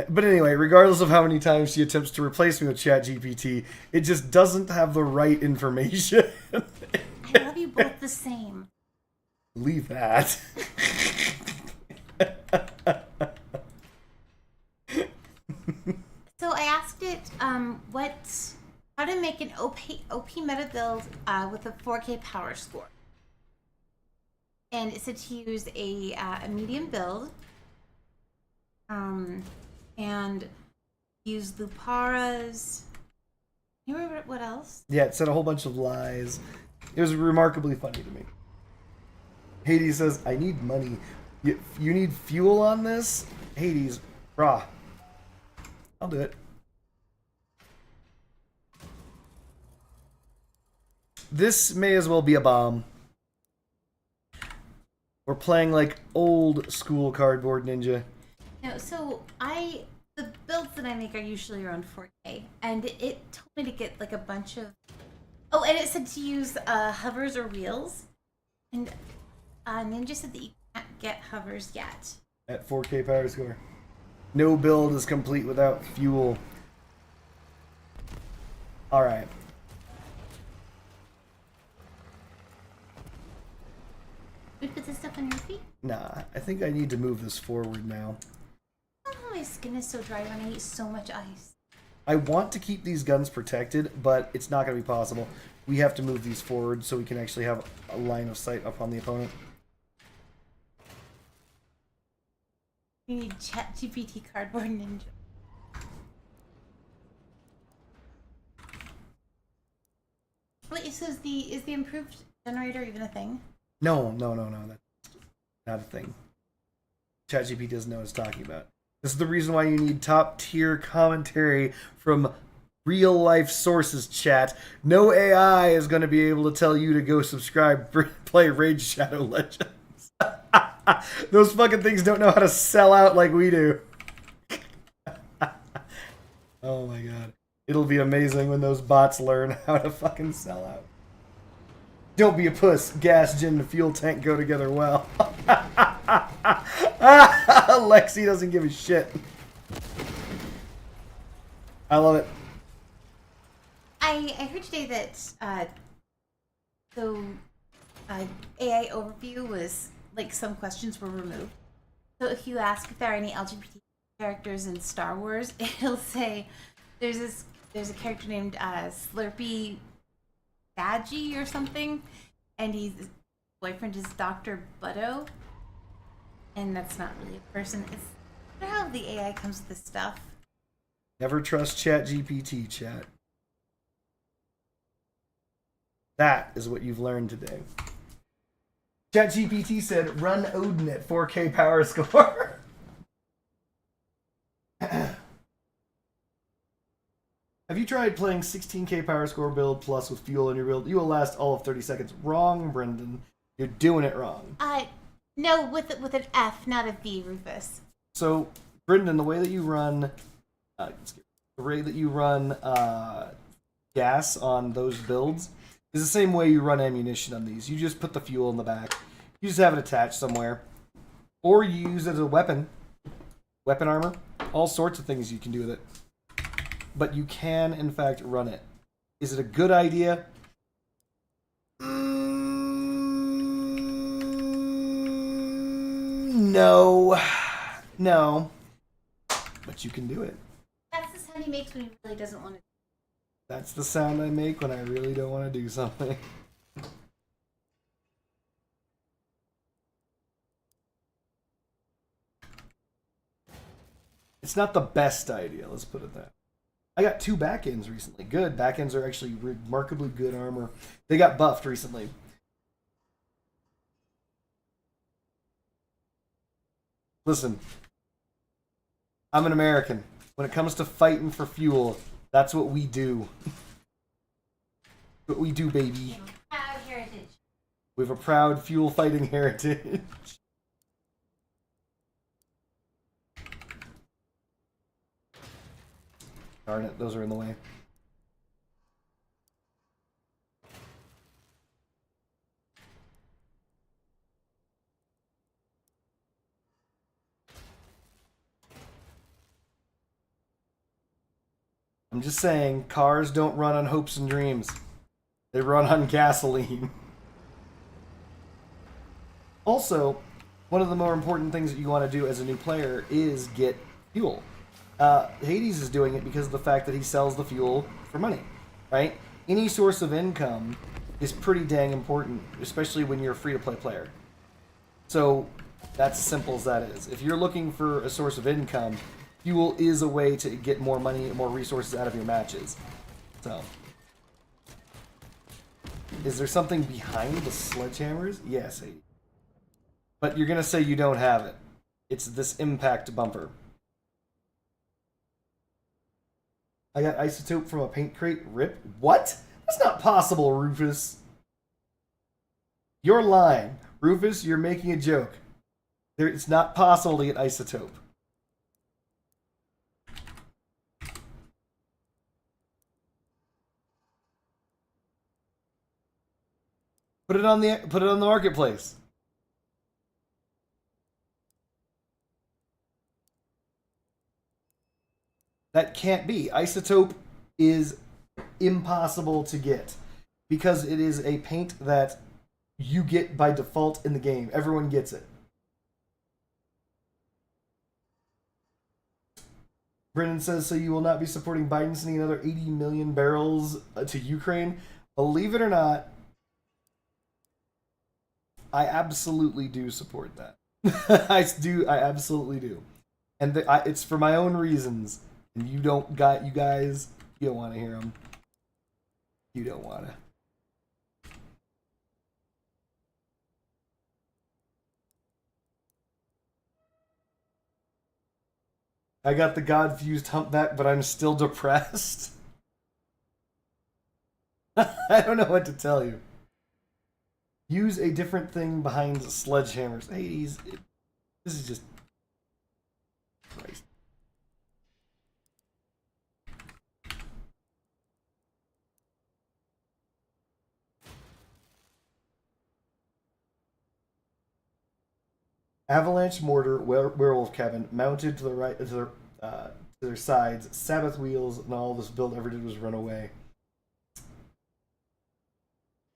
But anyway, regardless of how many times she attempts to replace me with ChatGPT, it just doesn't have the right information. I love you both the same. Leave that. So I asked it how to make an OP meta build with a 4K power score. And it said to use a medium build and use Luparas. You remember what else? Yeah, it said a whole bunch of lies. It was remarkably funny to me. Hades says, I need money. You need fuel on this? Hades, brah. I'll do it. This may as well be a bomb. We're playing like old school Cardboard Ninja. No, so the builds that I make are usually around 4K, and it told me to get like a bunch of. Oh, and it said to use hovers or wheels, and Ninja said that you can't get hovers yet. At 4K power score. No build is complete without fuel. Alright. We put this stuff on your feet? Nah, I think I need to move this forward now. Oh, my skin is so dry when I eat so much ice. I want to keep these guns protected, but it's not going to be possible. We have to move these forward so we can actually have a line of sight up on the opponent. You need ChatGPT cardboard ninja. Wait, so is the improved generator even a thing? No. That's not a thing. ChatGPT doesn't know what it's talking about. This is the reason why you need top tier commentary from real life sources, chat. No AI is going to be able to tell you to go subscribe, play Raid Shadow Legends. Those fucking things don't know how to sell out like we do. Oh my god. It'll be amazing when those bots learn how to fucking sell out. Don't be a puss. Gas, gin, and fuel tank go together well. Lexi doesn't give a shit. I love it. I heard today that AI overview was like some questions were removed. So if you ask if there are any LGBT characters in Star Wars, it'll say there's a character named Slurpee Badgie or something, and his boyfriend is Dr. Butto, and that's not really a person. It's how the AI comes with this stuff. Never trust ChatGPT, chat. That is what you've learned today. ChatGPT said, run Odin at 4K power score. Have you tried playing 16K power score build plus with fuel in your build? You will last all of 30 seconds. Wrong, Brendan. You're doing it wrong. No, with an F, not a V, Rufus. So, Brendan, the way that you run, gas on those builds is the same way you run ammunition on these. You just put the fuel in the back. You just have it attached somewhere, or you use it as a weapon armor. All sorts of things you can do with it. But you can, in fact, run it. Is it a good idea? No. But you can do it. That's the sound he makes when he really doesn't want to. That's the sound I make when I really don't want to do something. It's not the best idea, let's put it that way. I got 2 back ends recently. Good. Back ends are actually remarkably good armor. They got buffed recently. Listen, I'm an American. When it comes to fighting for fuel, that's what we do. What we do, baby. Proud heritage. We have a proud fuel fighting heritage. Darn it, those are in the way. I'm just saying, cars don't run on hopes and dreams. They run on gasoline. Also, one of the more important things that you want to do as a new player is get fuel. Hades is doing it because of the fact that he sells the fuel for money, right? Any source of income is pretty dang important, especially when you're a free-to-play player. So that's as simple as that is. If you're looking for a source of income, fuel is a way to get more money and more resources out of your matches. So, is there something behind the sledgehammers? Yes, Hades. But you're gonna say you don't have it. It's this impact bumper. I got isotope from a paint crate. Rip. What? That's not possible, Rufus. You're lying. Rufus, you're making a joke. It's not possible to get isotope. Put it on the marketplace. That can't be. Isotope is impossible to get because it is a paint that you get by default in the game. Everyone gets it. Brennan says, so you will not be supporting Biden sending another 80 million barrels to Ukraine? Believe it or not, I absolutely do support that. I absolutely do. And it's for my own reasons. And you guys, you don't want to hear them. You don't want to. I got the God-fused humpback, but I'm still depressed. I don't know what to tell you. Use a different thing behind sledgehammers. Hades, this is just... Christ. Avalanche mortar, werewolf cabin, mounted to the right to their sides, Sabbath wheels, and all this build ever did was run away.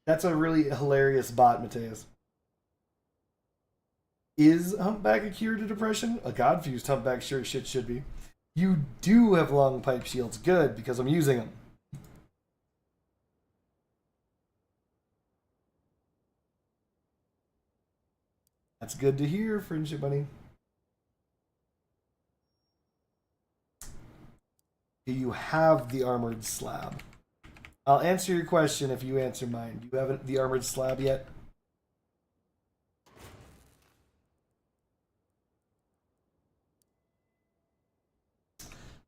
That's a really hilarious bot, Mateus. Is humpback a cure to depression? A god-fused humpback sure shit should be. You do have long pipe shields. Good, because I'm using them. That's good to hear, Friendship Bunny. Do you have the armored slab? I'll answer your question if you answer mine. Do you have the armored slab yet?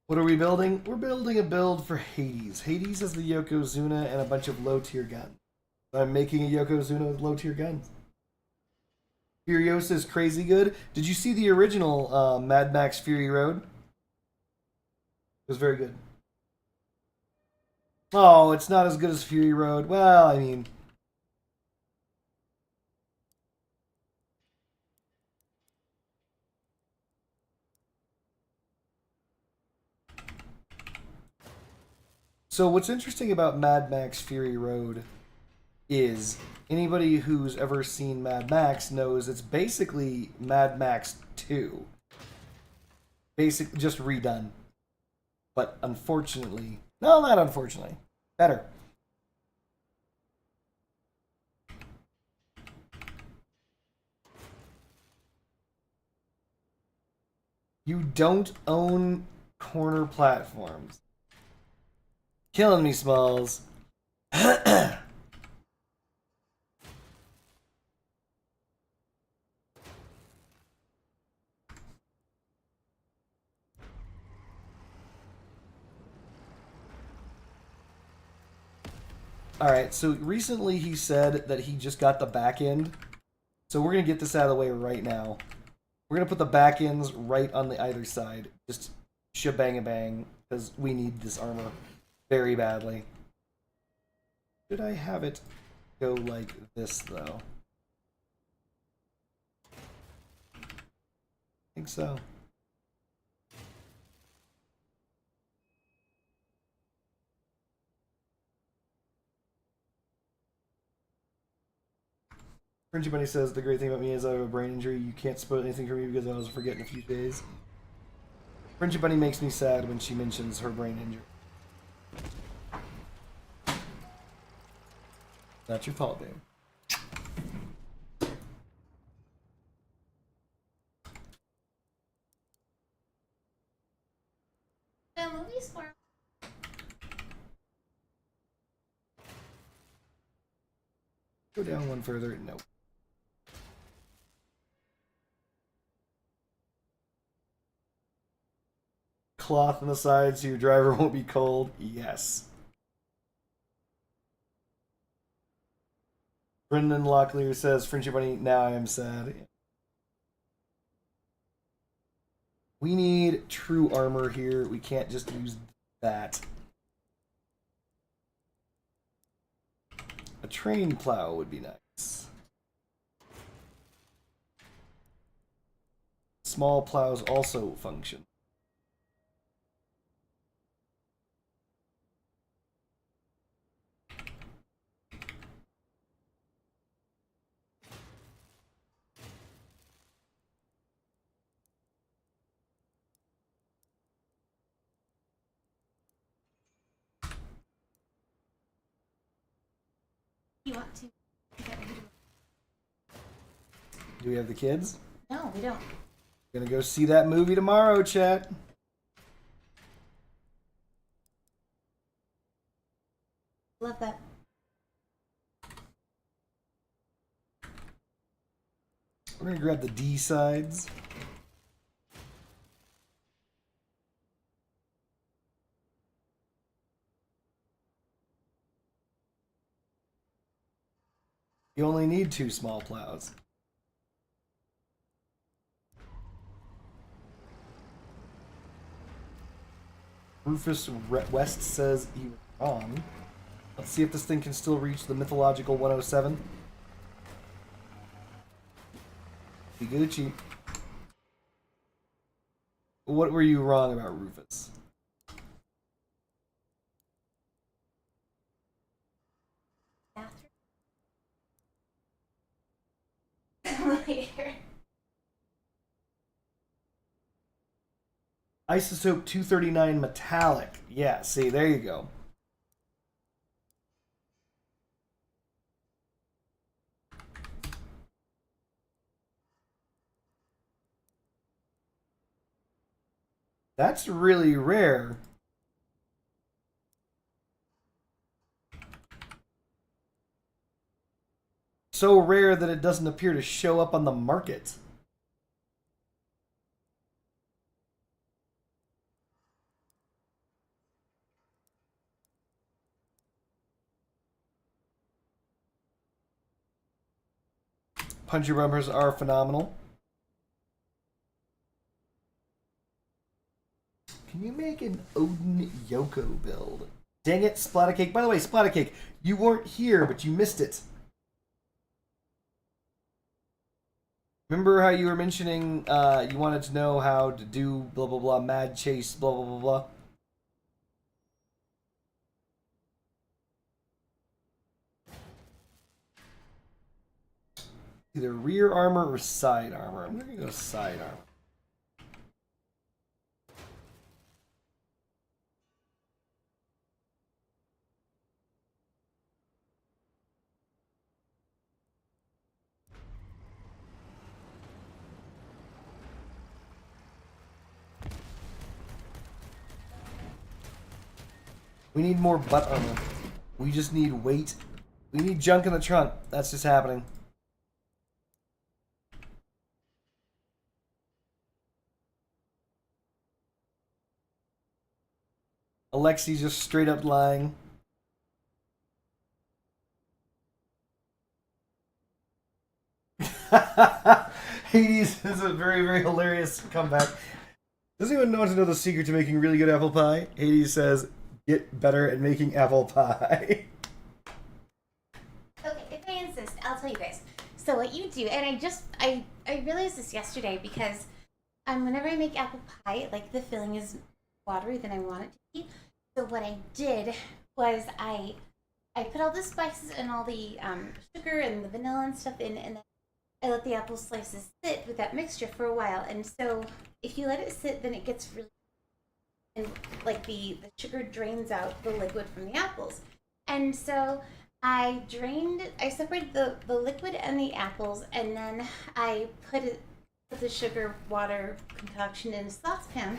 What are we building? We're building a build for Hades. Hades is the Yokozuna and a bunch of low-tier guns. I'm making a Yokozuna with low-tier guns. Furiosa is crazy good. Did you see the original Mad Max Fury Road? It was very good. Oh, it's not as good as Fury Road. Well, I mean... So what's interesting about Mad Max Fury Road is anybody who's ever seen Mad Max knows it's basically Mad Max 2. Basic, just redone. But unfortunately... No, not unfortunately. Better. You don't own corner platforms. Killing me, Smalls. Alright, so recently he said that he just got the back end. So we're going to get this out of the way right now. We're going to put the back ends right on the either side. Just shebang-a-bang, because we need this armor very badly. Should I have it go like this, though? I think so. Fringy Bunny says, the great thing about me is I have a brain injury. You can't spoil anything for me because I was forgetting a few days. Fringy Bunny makes me sad when she mentions her brain injury. Not your fault, babe. The movie's for. Go down one further. Nope. Cloth on the side so your driver won't be cold. Yes. Brendan Locklear says, Friendship Bunny, now I am sad. We need true armor here. We can't just use that. A train plow would be nice. Small plows also function. You want to? Do we have the kids? No, we don't. Gonna go see that movie tomorrow, chat. Love that. We're gonna grab the D sides. You only need 2 small plows. Rufus West says he was wrong. Let's see if this thing can still reach the mythological 107. Gucci. What were you wrong about, Rufus? Later. Isotope 239 metallic. Yeah, see, there you go. That's really rare. So rare that it doesn't appear to show up on the market. Punchy bumpers are phenomenal. Can you make an Odin Yoko build? Dang it, Splattercake. By the way, Splattercake, you weren't here, but you missed it. Remember how you were mentioning you wanted to know how to do blah blah blah, mad chase, blah blah blah blah? Either rear armor or side armor. I'm gonna go side armor. We need more butt armor. We just need weight. We need junk in the trunk. That's just happening. Alexi's just straight up lying. Hades is a very, very hilarious comeback. Does anyone want to know the secret to making really good apple pie? Hades says, get better at making apple pie. Okay, if I insist, I'll tell you guys. So what you do, and I realized this yesterday because whenever I make apple pie, like the filling is watery than I want it to be. So what I did was I put all the spices and all the sugar and the vanilla and stuff in, and then I let the apple slices sit with that mixture for a while. And so if you let it sit, then it gets really, and like the sugar drains out the liquid from the apples. And so I separated the liquid and the apples, and then I put the sugar water concoction in a saucepan,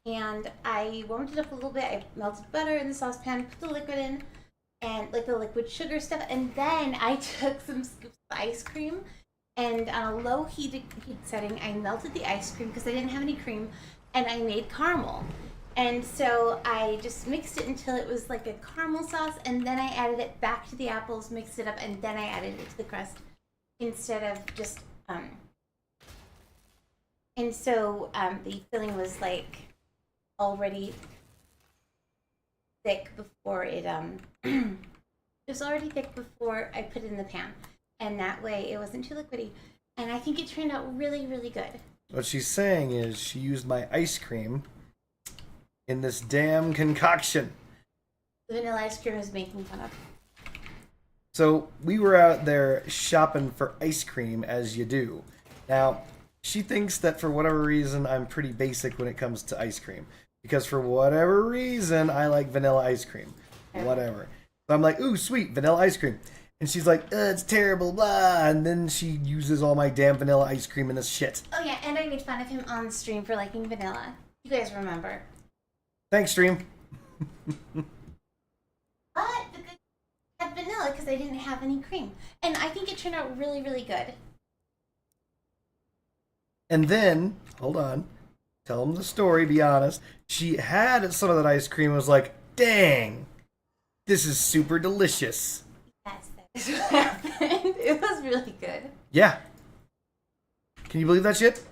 and I warmed it up a little bit. I melted butter in the saucepan, put the liquid in, and like the liquid sugar stuff, and then I took some scoops of ice cream, and on a low heat setting, I melted the ice cream because I didn't have any cream, and I made caramel. And so I just mixed it until it was like a caramel sauce, and then I added it back to the apples, mixed it up, and then I added it to the crust instead of just and so the filling was like already thick before it it was already thick before I put it in the pan, and that way it wasn't too liquidy, and I think it turned out really, really good. What she's saying is she used my ice cream in this damn concoction. The vanilla ice cream is making fun of. So we were out there shopping for ice cream, as you do. Now, she thinks that for whatever reason I'm pretty basic when it comes to ice cream. Because for whatever reason I like vanilla ice cream. Whatever. So I'm like, ooh, sweet, vanilla ice cream. And she's like, it's terrible, blah. And then she uses all my damn vanilla ice cream in this shit. Oh yeah, and I made fun of him on stream for liking vanilla. You guys remember. Thanks, stream. But the good had vanilla because I didn't have any cream. And I think it turned out really, really good. And then, hold on, tell him the story, be honest. She had some of that ice cream and was like, dang, this is super delicious. That's what happened. It was really good. Yeah. Can you believe that shit?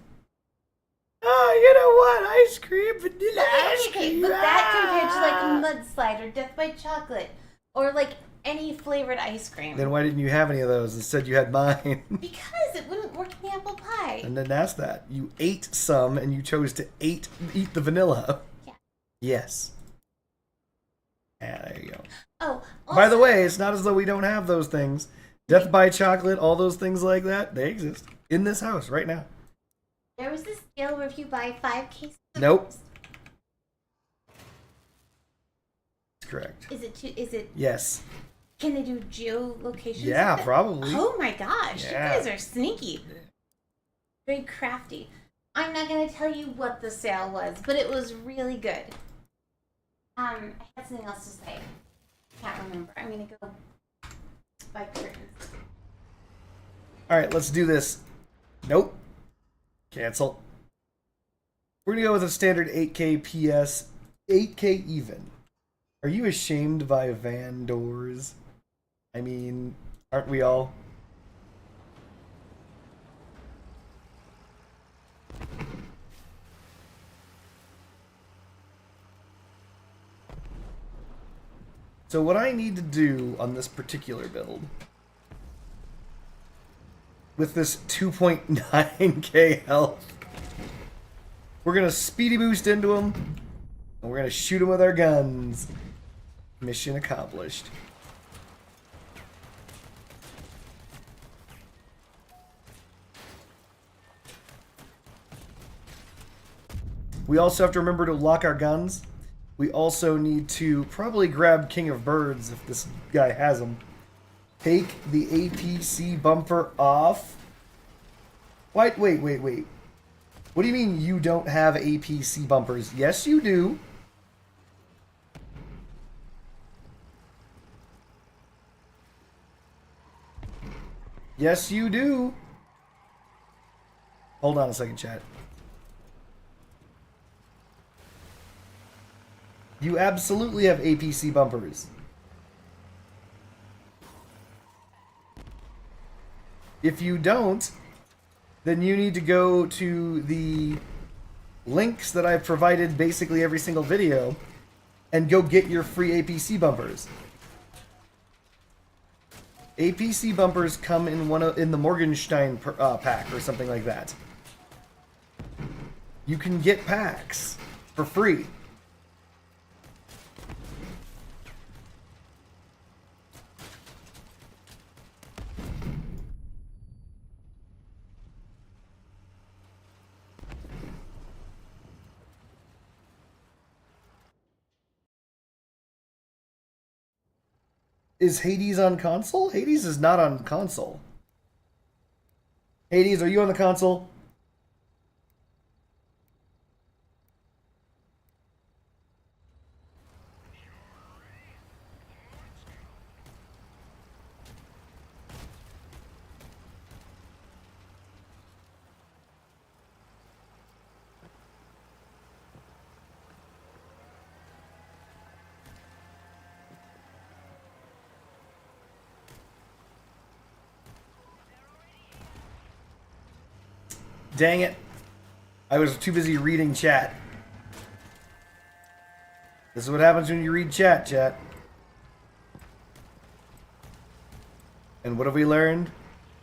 Oh, you know what? Ice cream, vanilla ice cream. But that compared to like a mudslide or Death by Chocolate or like any flavored ice cream. Then why didn't you have any of those? Instead, you had mine. Because it wouldn't work in the apple pie. And then ask that. You ate some and you chose to eat the vanilla. Yeah. Yes. Yeah, there you go. Oh, also, By the way, it's not as though we don't have those things. Death by Chocolate, all those things like that, they exist in this house right now. there was this deal where if you buy 5 cases of Nope. those- That's correct. Is it Yes. can they do geolocation? Yeah, stuff? probably. Oh my gosh, Yeah. you guys are sneaky. Very crafty. I'm not gonna tell you what the sale was, but it was really good. I had something else to say. Can't remember. I'm gonna go by curtains. All right, let's do this. Nope. Cancel. We're gonna go with a standard 8K PS, 8K even. Are you ashamed by van doors? I mean, aren't we all? So what I need to do on this particular build, with this 2.9k health, we're gonna speedy boost into him, and we're gonna shoot him with our guns. Mission accomplished. We also have to remember to lock our guns. We also need to probably grab King of Birds if this guy has them. Take the APC bumper off. Wait. What do you mean you don't have APC bumpers? Yes, you do. Yes, you do. Hold on a second, chat. You absolutely have APC bumpers. If you don't, then you need to go to the links that I've provided basically every single video and go get your free APC bumpers. APC bumpers come in the Morgenstein pack or something like that. You can get packs for free. Is Hades on console? Hades is not on console. Hades, are you on the console? Dang it. I was too busy reading chat. This is what happens when you read chat. And what have we learned?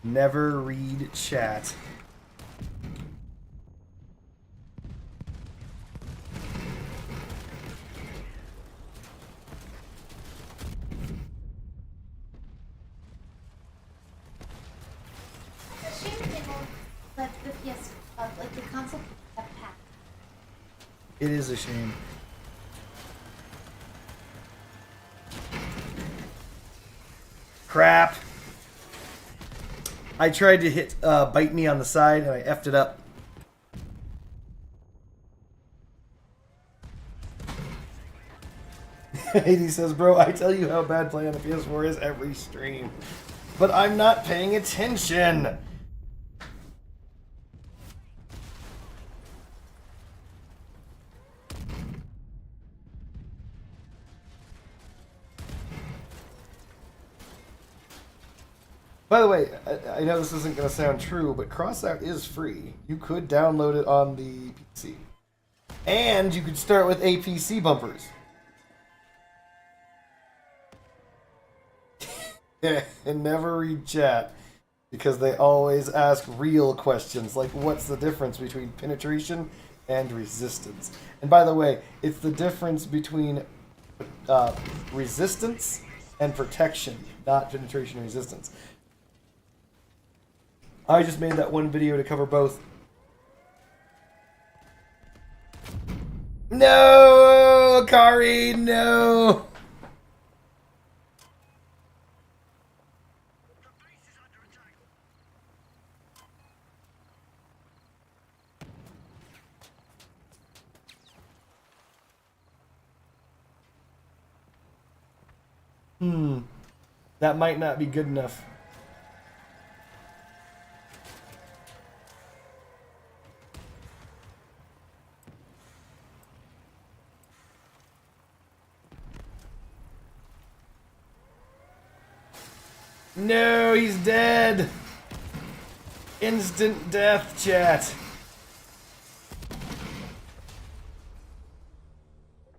Never read chat. It's a shame they won't let the PS, like the console have pack. It is a shame. Crap. I tried to hit bite me on the side and I effed it up. He says, bro, I tell you how bad playing on the PS4 is every stream. But I'm not paying attention. By the way, I know this isn't going to sound true, but Crossout is free. You could download it on the PC. And you could start with APC bumpers. And never read chat, because they always ask real questions, like what's the difference between penetration and resistance? And by the way, it's the difference between resistance and protection, not penetration and resistance. I just made that one video to cover both. No, Kari, no. That might not be good enough. No, he's dead. Instant death, chat.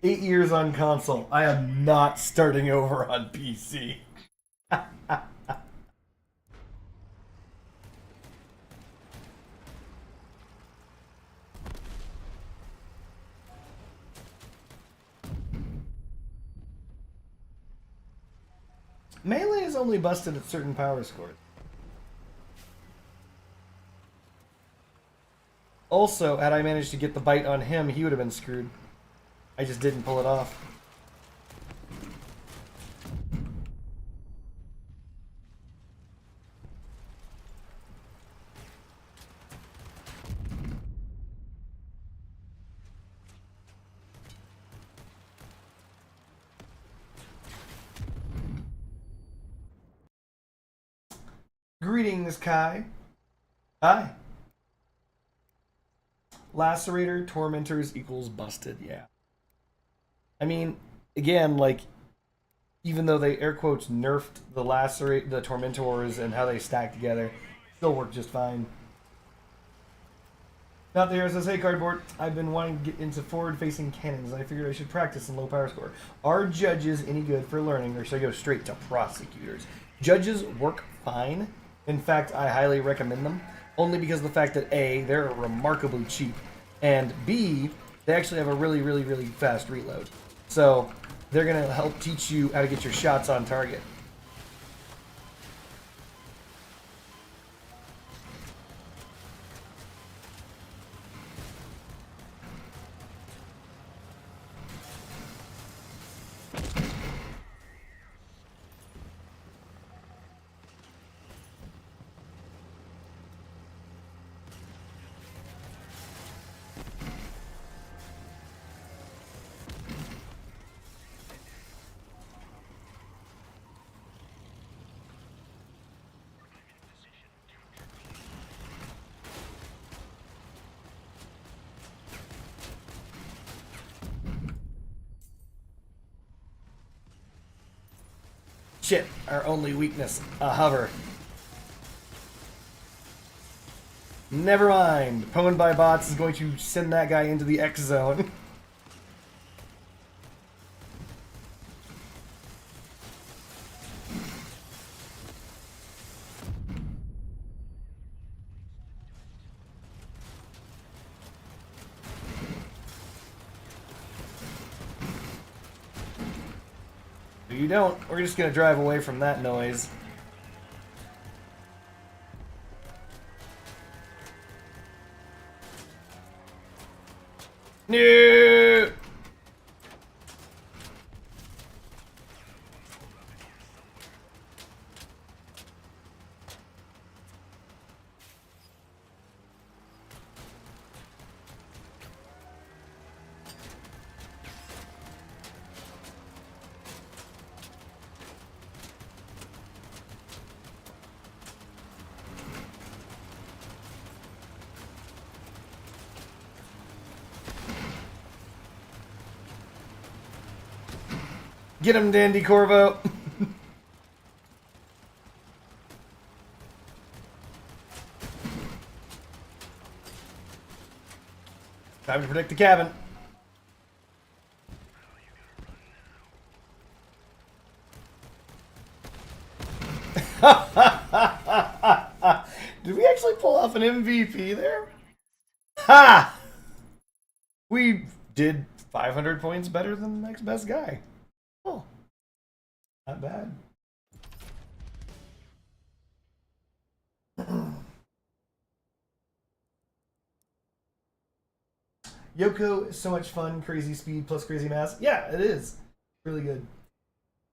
8 years on console. I am not starting over on PC. Melee is only busted at certain power scores. Also, had I managed to get the bite on him, he would have been screwed. I just didn't pull it off. Greetings, Kai. Hi. Lacerator, Tormentors equals busted, yeah. I mean, again, like, even though they air quotes nerfed the the Tormentors and how they stack together, still work just fine. Not the hero says, hey Cardboard, I've been wanting to get into forward-facing cannons. I figured I should practice in low power score. Are judges any good for learning, or should I go straight to prosecutors? Judges work fine. In fact, I highly recommend them, only because of the fact that A, they're remarkably cheap, and B, they actually have a really, really, really fast reload. So they're going to help teach you how to get your shots on target. Shit, our only weakness, a hover. Never mind. Pwned by bots is going to send that guy into the X zone. You don't. We're just gonna drive away from that noise. No. Get him, Dandy Corvo. Time to protect the cabin. Did we actually pull off an MVP there? Ha! We did 500 points better than the next best guy. Oh, not bad. Yoko is so much fun. Crazy speed plus crazy mass. Yeah, it is. Really good.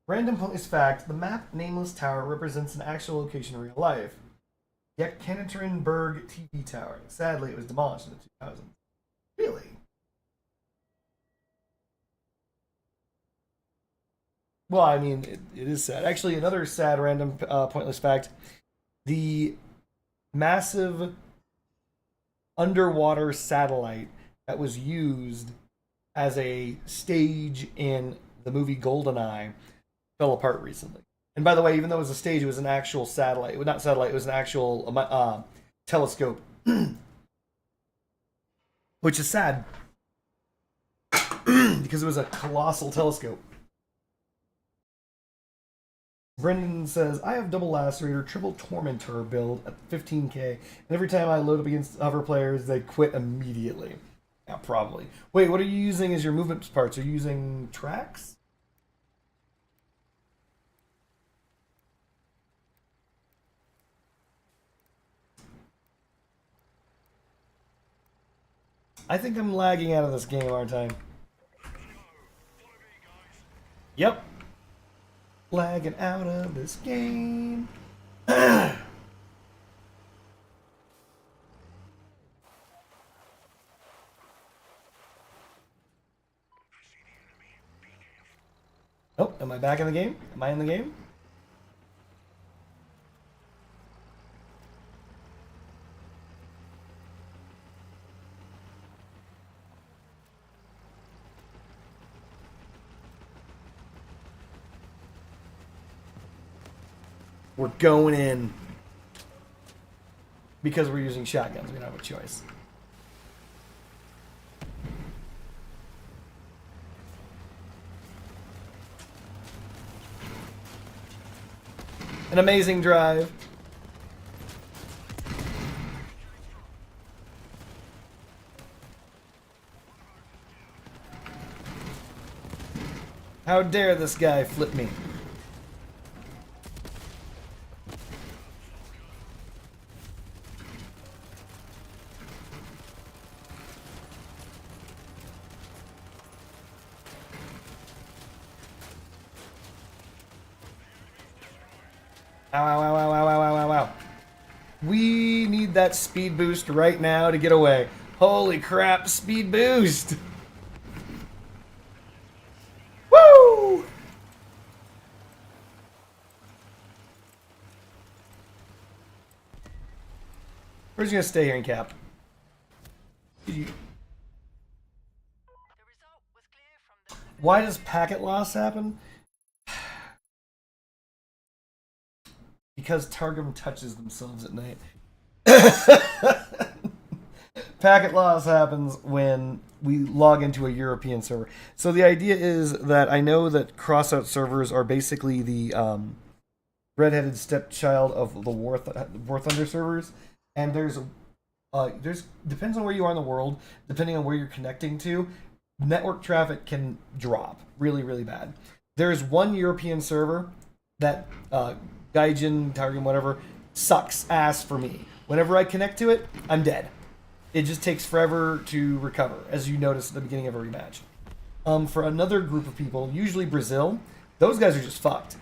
Random pointless fact. The map Nameless Tower represents an actual location in real life. Yekaterinburg TV Tower. Sadly, it was demolished in the 2000s. Really? Well, I mean, it is sad. Actually, another sad random pointless fact. The massive underwater satellite that was used as a stage in the movie GoldenEye fell apart recently. And by the way, even though it was a stage, it was an actual satellite. It was not satellite, it was an actual telescope. Which is sad. Because it was a colossal telescope. Brendan says, I have double lacerator, triple tormentor build at 15k, and every time I load up against other players, they quit immediately. Yeah, probably. Wait, what are you using as your movement parts? Are you using tracks? I think I'm lagging out of this game, aren't I? Yep. Lagging out of this game. Oh, am I back in the game? Am I in the game? We're going in. Because we're using shotguns, we don't have a choice. An amazing drive. How dare this guy flip me? Ow, ow, ow, ow, ow, ow, ow, ow. We need that speed boost right now to get away. Holy crap, speed boost! Woo! We're just gonna stay here and cap. Why does packet loss happen? Because Targum touches themselves at night. Packet loss happens when we log into a European server. So the idea is that I know that crossout servers are basically the redheaded stepchild of the War Thunder servers, and there's depends on where you are in the world, depending on where you're connecting to, network traffic can drop really, really bad. There's one European server that Gaijin, Targum, whatever, sucks ass for me. Whenever I connect to it, I'm dead. It just takes forever to recover, as you notice at the beginning of every match. For another group of people, usually Brazil, those guys are just fucked.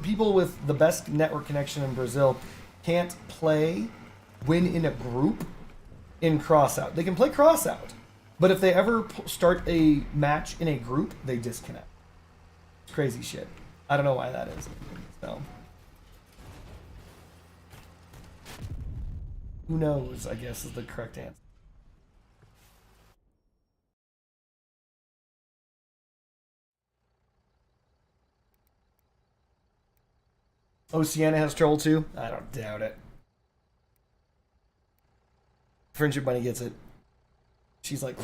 People with the best network connection in Brazil can't play when in a group in crossout. They can play crossout, but if they ever start a match in a group, they disconnect. It's crazy shit. I don't know why that is. So, who knows, I guess, is the correct answer. Oceana has troll too? I don't doubt it. Friendship Bunny gets it. She's like,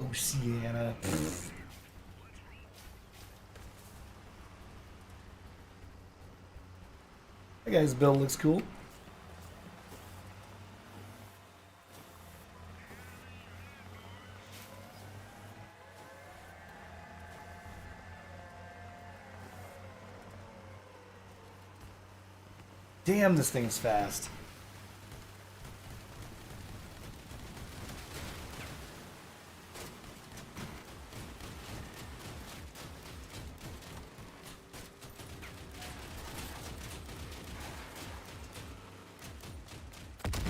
Oceana. That guy's build looks cool. Damn, this thing's fast.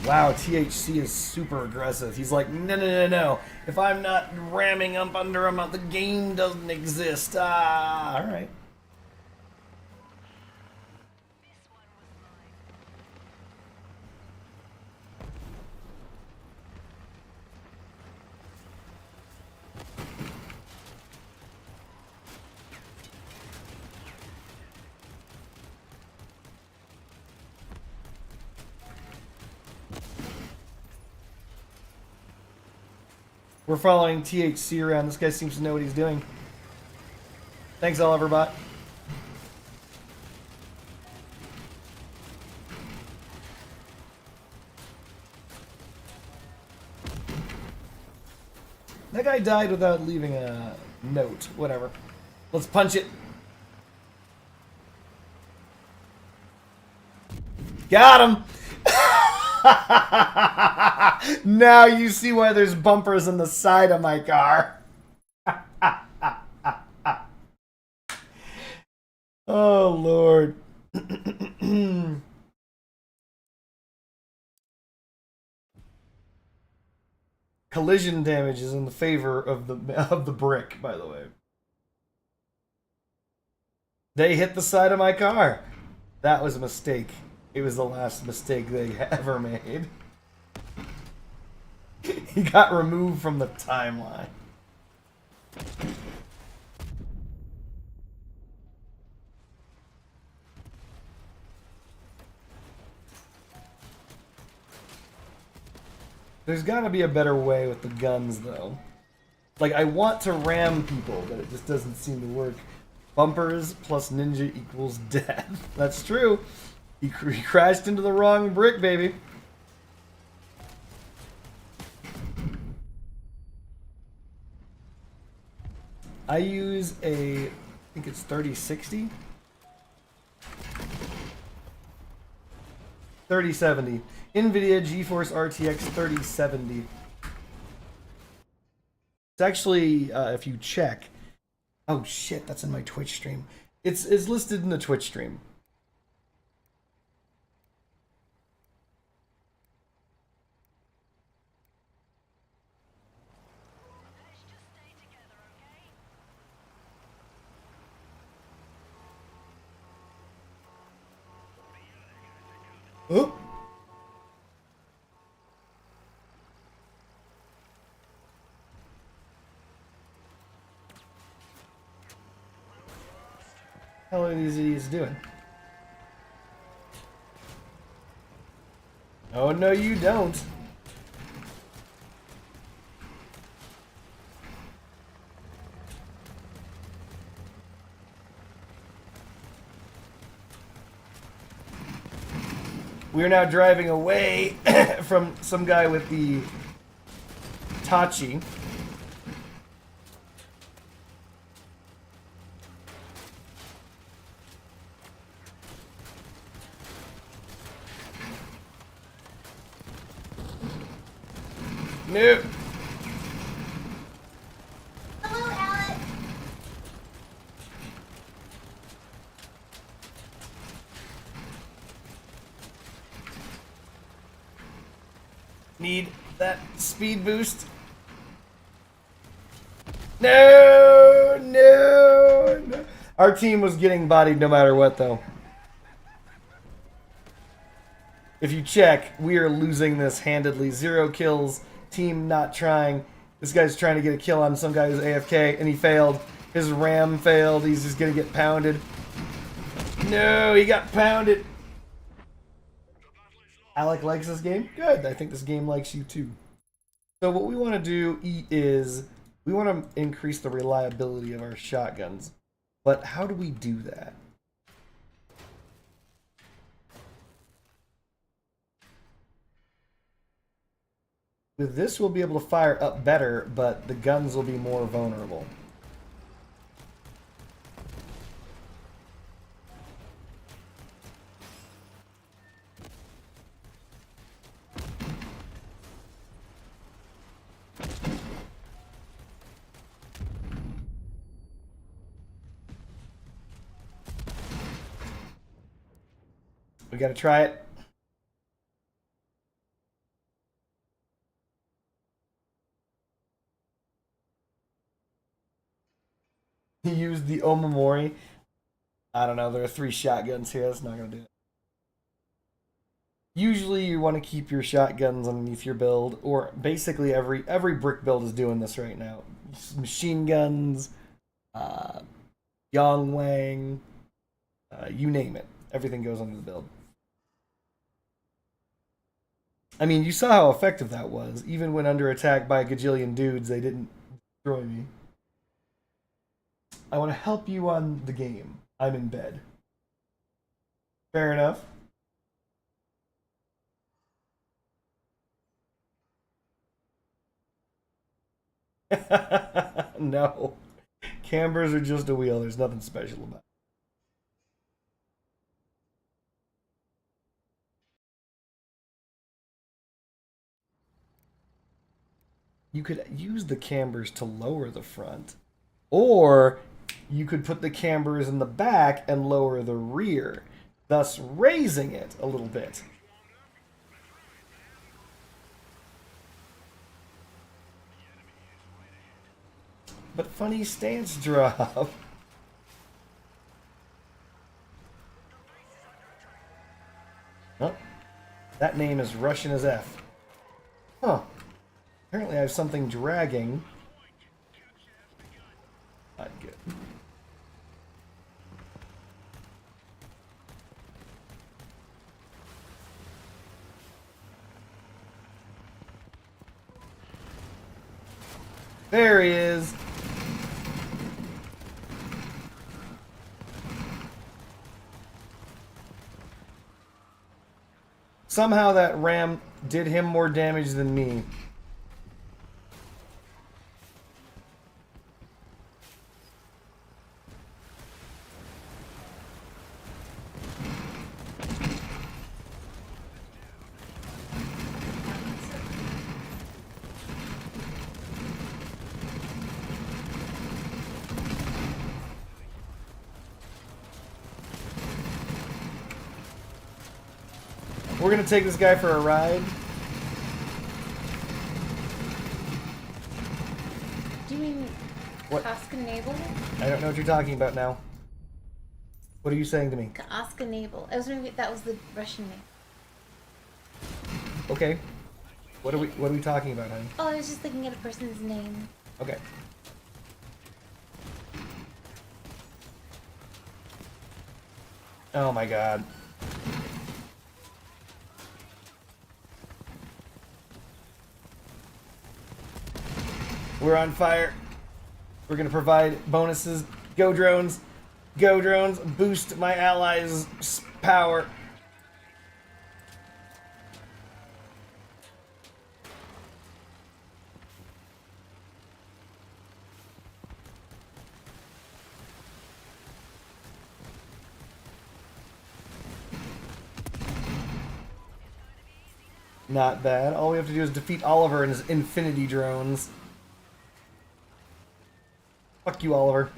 Wow, THC is super aggressive. He's like, no. If I'm not ramming up under him, the game doesn't exist. Ah, alright. We're following THC around. This guy seems to know what he's doing. Thanks, Oliverbot. That guy died without leaving a note. Whatever. Let's punch it. Got him! Now you see why there's bumpers on the side of my car. Oh, Lord. Collision damage is in the favor of the brick, by the way. They hit the side of my car. That was a mistake. It was the last mistake they ever made. He got removed from the timeline. There's gotta be a better way with the guns, though. Like, I want to ram people, but it just doesn't seem to work. Bumpers plus ninja equals death. That's true. He crashed into the wrong brick, baby. I use I think it's 3060? 3070. NVIDIA GeForce RTX 3070. It's actually, if you check... Oh shit, that's in my Twitch stream. It's listed in the Twitch stream. Oh. What the hell are these idiots doing? Oh, no, you don't. We are now driving away from some guy with the Tachi. Nope. Hello, Alex. Need that speed boost. No, no, no. Our team was getting bodied no matter what, though. If you check, we are losing this handedly. 0 kills. Team not trying. This guy's trying to get a kill on some guy who's AFK, and he failed. His ram failed. He's just gonna get pounded. No, he got pounded. Alec likes this game? Good. I think this game likes you too. So what we want to do is we want to increase the reliability of our shotguns. But how do we do that? With this, we'll be able to fire up better, but the guns will be more vulnerable. We gotta try it. He used the Omamori. I don't know, there are 3 shotguns here, that's not gonna do it. Usually you want to keep your shotguns underneath your build, or basically every brick build is doing this right now. Machine guns, Yongwang, you name it. Everything goes under the build. I mean, you saw how effective that was. Even when under attack by a gajillion dudes, they didn't destroy me. I want to help you on the game. I'm in bed. Fair enough. No. Cambers are just a wheel. There's nothing special about it. You could use the cambers to lower the front. Or you could put the cambers in the back and lower the rear, thus raising it a little bit. But funny stance drop. Oh, that name is Russian as F. Huh. Apparently I have something dragging. Not good. There he is. Somehow that ram did him more damage than me. We're gonna take this guy for a ride. Do you mean What? Kaska Navel? I don't know what you're talking about now. What are you saying to me? Kaska Navel. I was wondering if that was the Russian name. Okay. What are we talking about, honey? Oh, I was just looking at a person's name. Okay. Oh my god. We're on fire. We're gonna provide bonuses. Go drones. Go drones. Boost my allies' power. Not bad. All we have to do is defeat Oliver and his infinity drones. Fuck you, Oliver.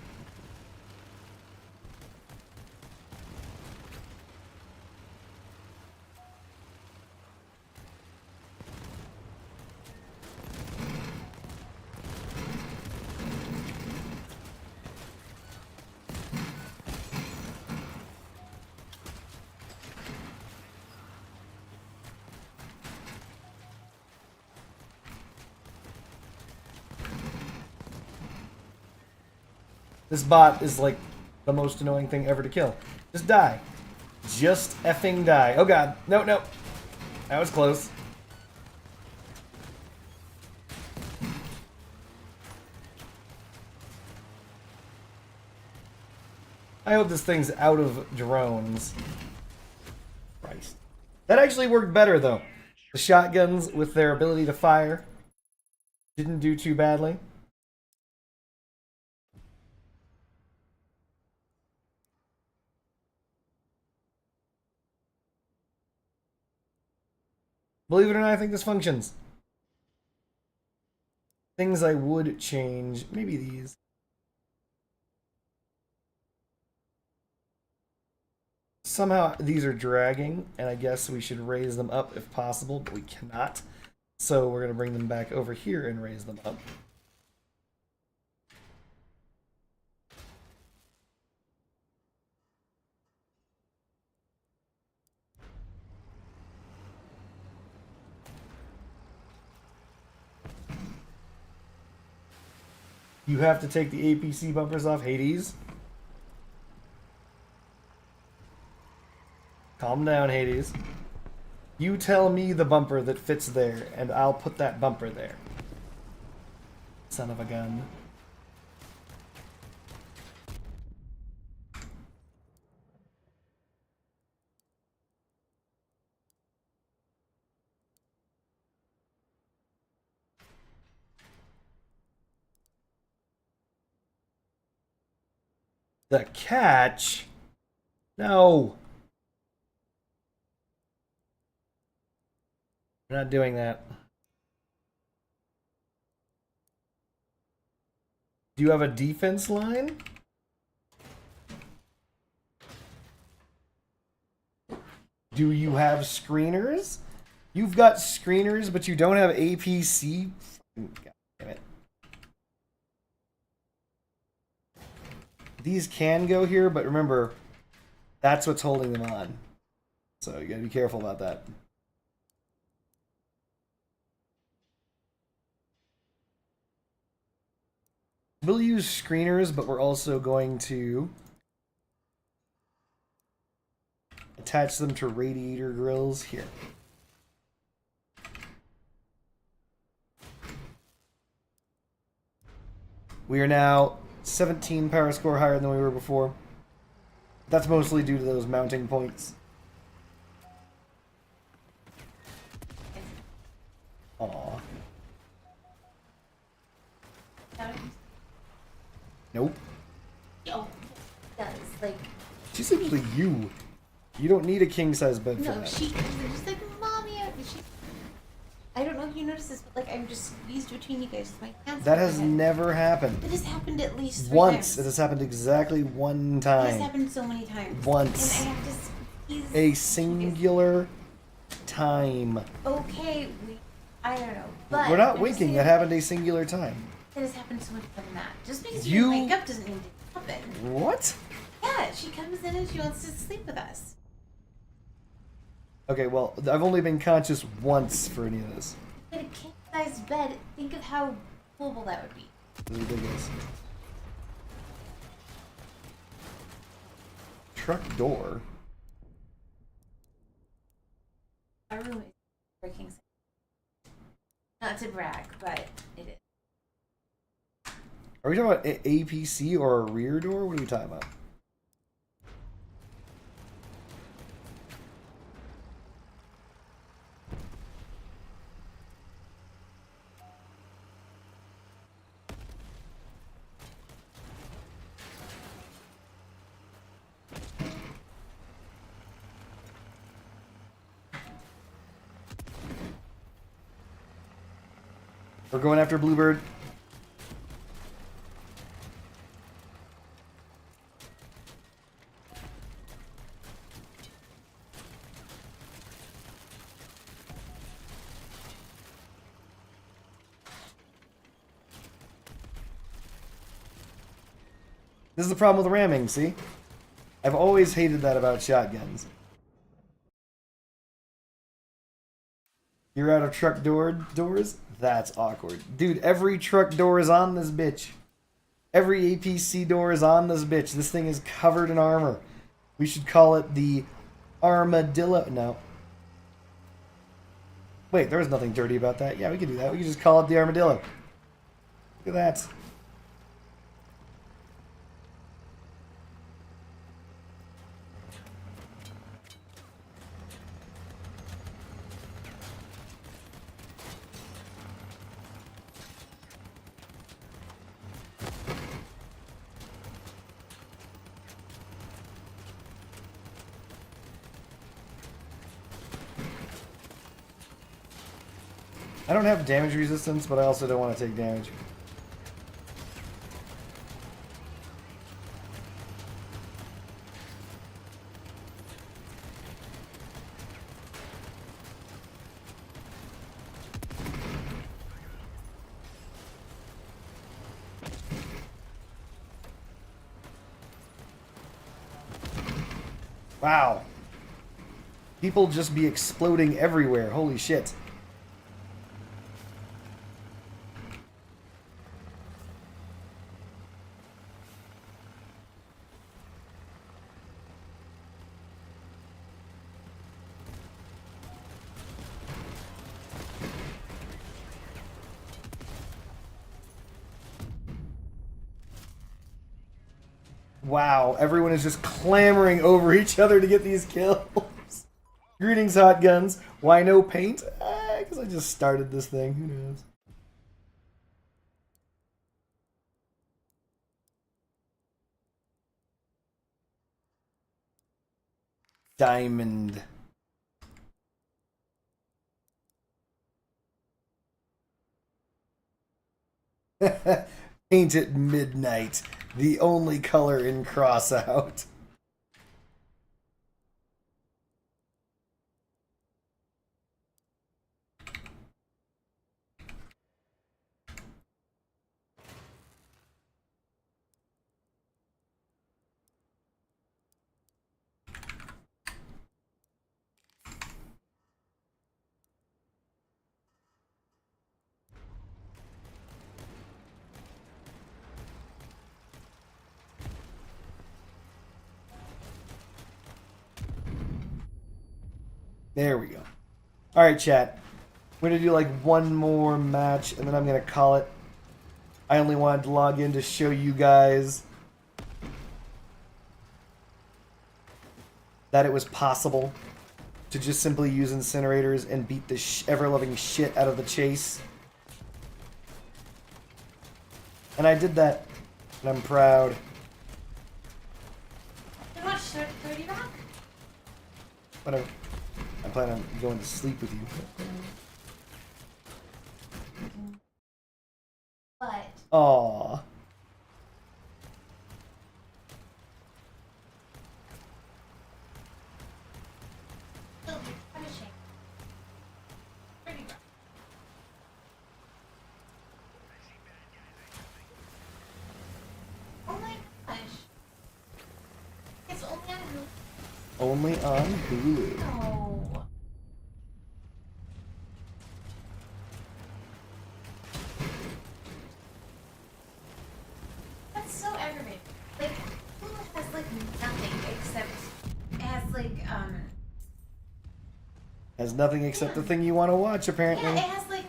This bot is like the most annoying thing ever to kill. Just die. Just effing die. Oh god. No, no. That was close. I hope this thing's out of drones. Christ. That actually worked better, though. The shotguns, with their ability to fire, didn't do too badly. Believe it or not, I think this functions. Things I would change. Maybe these. Somehow these are dragging, and I guess we should raise them up if possible, but we cannot. So we're going to bring them back over here and raise them up. You have to take the APC bumpers off, Hades. Calm down, Hades. You tell me the bumper that fits there, and I'll put that bumper there. Son of a gun. The catch? No. We're not doing that. Do you have a defense line? Do you have screeners? You've got screeners, but you don't have APC? God damn it. These can go here, but remember, that's what's holding them on. So you gotta be careful about that. We'll use screeners, but we're also going to attach them to radiator grills here. We are now 17 power score higher than we were before. That's mostly due to those mounting points. Aww. Nope. Oh, it does. Like, she's simply you. You don't need a king-size bed for that. No, she's like, Mommy, I don't know if you noticed this, but like, I'm just squeezed between you guys with my hands. That has never happened. It has happened at least 3 once. times. It has happened exactly one time. It has happened so many times. Once. And I have to squeeze. A singular time. Okay, I don't know. But we're not winking. That happened a singular time. It has happened so much more than that. Just because you wake up doesn't mean to happen. What? Yeah, she comes in and she wants to sleep with us. Okay, well, I've only been conscious once for any of this. But a king-size bed, think of how doable that would be. This is ridiculous. Truck door? Our room is breaking. Not to brag, but it is. Are we talking about APC or a rear door? What are we talking about? We're going after Bluebird. This is the problem with ramming, see? I've always hated that about shotguns. You're out of truck doors? That's awkward. Dude, every truck door is on this bitch. Every APC door is on this bitch. This thing is covered in armor. We should call it the Armadillo. No. Wait, there was nothing dirty about that. Yeah, we could do that. We could just call it the Armadillo. Look at that. I don't have damage resistance, but I also don't want to take damage. Wow. People just be exploding everywhere. Holy shit. Wow, everyone is just clamoring over each other to get these kills. Greetings, hot guns. Why no paint? Because I just started this thing. Who knows? Diamond. Paint at midnight. The only color in crossout. There we go. Alright, chat. We're going to do like one more match, and then I'm going to call it. I only wanted to log in to show you guys that it was possible to just simply use incinerators and beat the ever-loving shit out of the chase. And I did that, and I'm proud. You watch 30 Rock? Whatever. I plan on going to sleep with you. But Aww. still be punishing. 30 Rock. Oh my gosh. It's only on Hulu. Only on Hulu. No. That's so aggravating. Like, Hulu has like nothing except it has like Has nothing except the thing you want to watch, apparently. yeah, it has like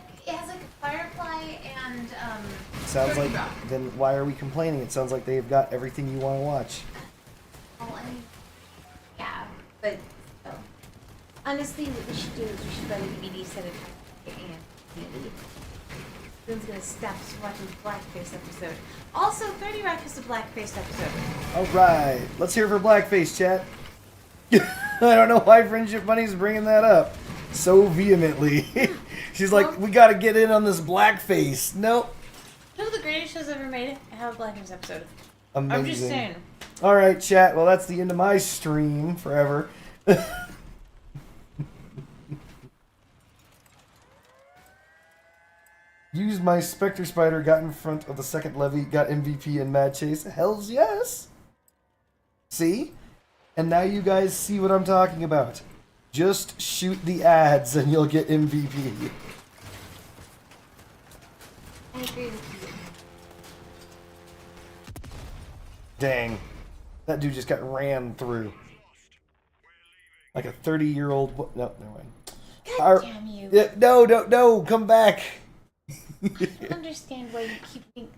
Firefly and Sounds 30 like, Rock. then why are we complaining? It sounds like they've got everything you want to watch. Oh, I mean, yeah, but still. Honestly, what we should do is we should run a DVD set of and Spoon's gonna stop watching Blackface episode. Also, 30 Rock is a Blackface episode. Alright, let's hear for Blackface, chat. I don't know why Friendship Bunny's bringing that up so vehemently. She's like, we gotta get in on this Blackface. Nope. One of the greatest shows ever made. I have a Blackface episode. Amazing. I'm just saying. Alright, chat. Well, that's the end of my stream forever. Used my Spectre Spider, got in front of the second levy, got MVP in Mad Chase. Hells yes! See? And now you guys see what I'm talking about. Just shoot the ads and you'll get MVP. I agree with you. Dang. That dude just got ran through. Like a 30-year-old... No, never mind. God damn you. No, come back. I don't understand why you keep thinking...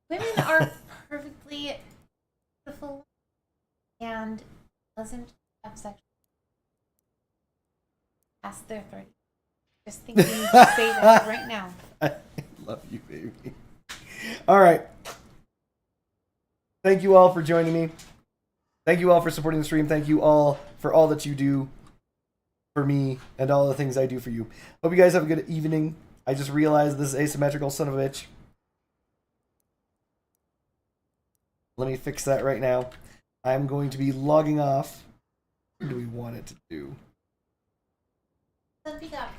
Women are perfectly beautiful and doesn't have sex past their 30s. Just thinking to say that right now. I love you, baby. All right. Thank you all for joining me. Thank you all for supporting the stream. Thank you all for all that you do for me and all the things I do for you. Hope you guys have a good evening. I just realized this is asymmetrical, son of a bitch. Let me fix that right now. I'm going to be logging off. What do we want it to do? What we got?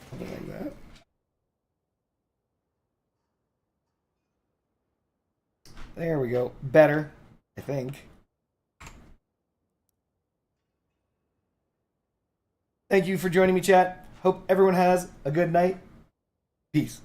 Something like that. There we go. Better, I think. Thank you for joining me, chat. Hope everyone has a good night. Peace.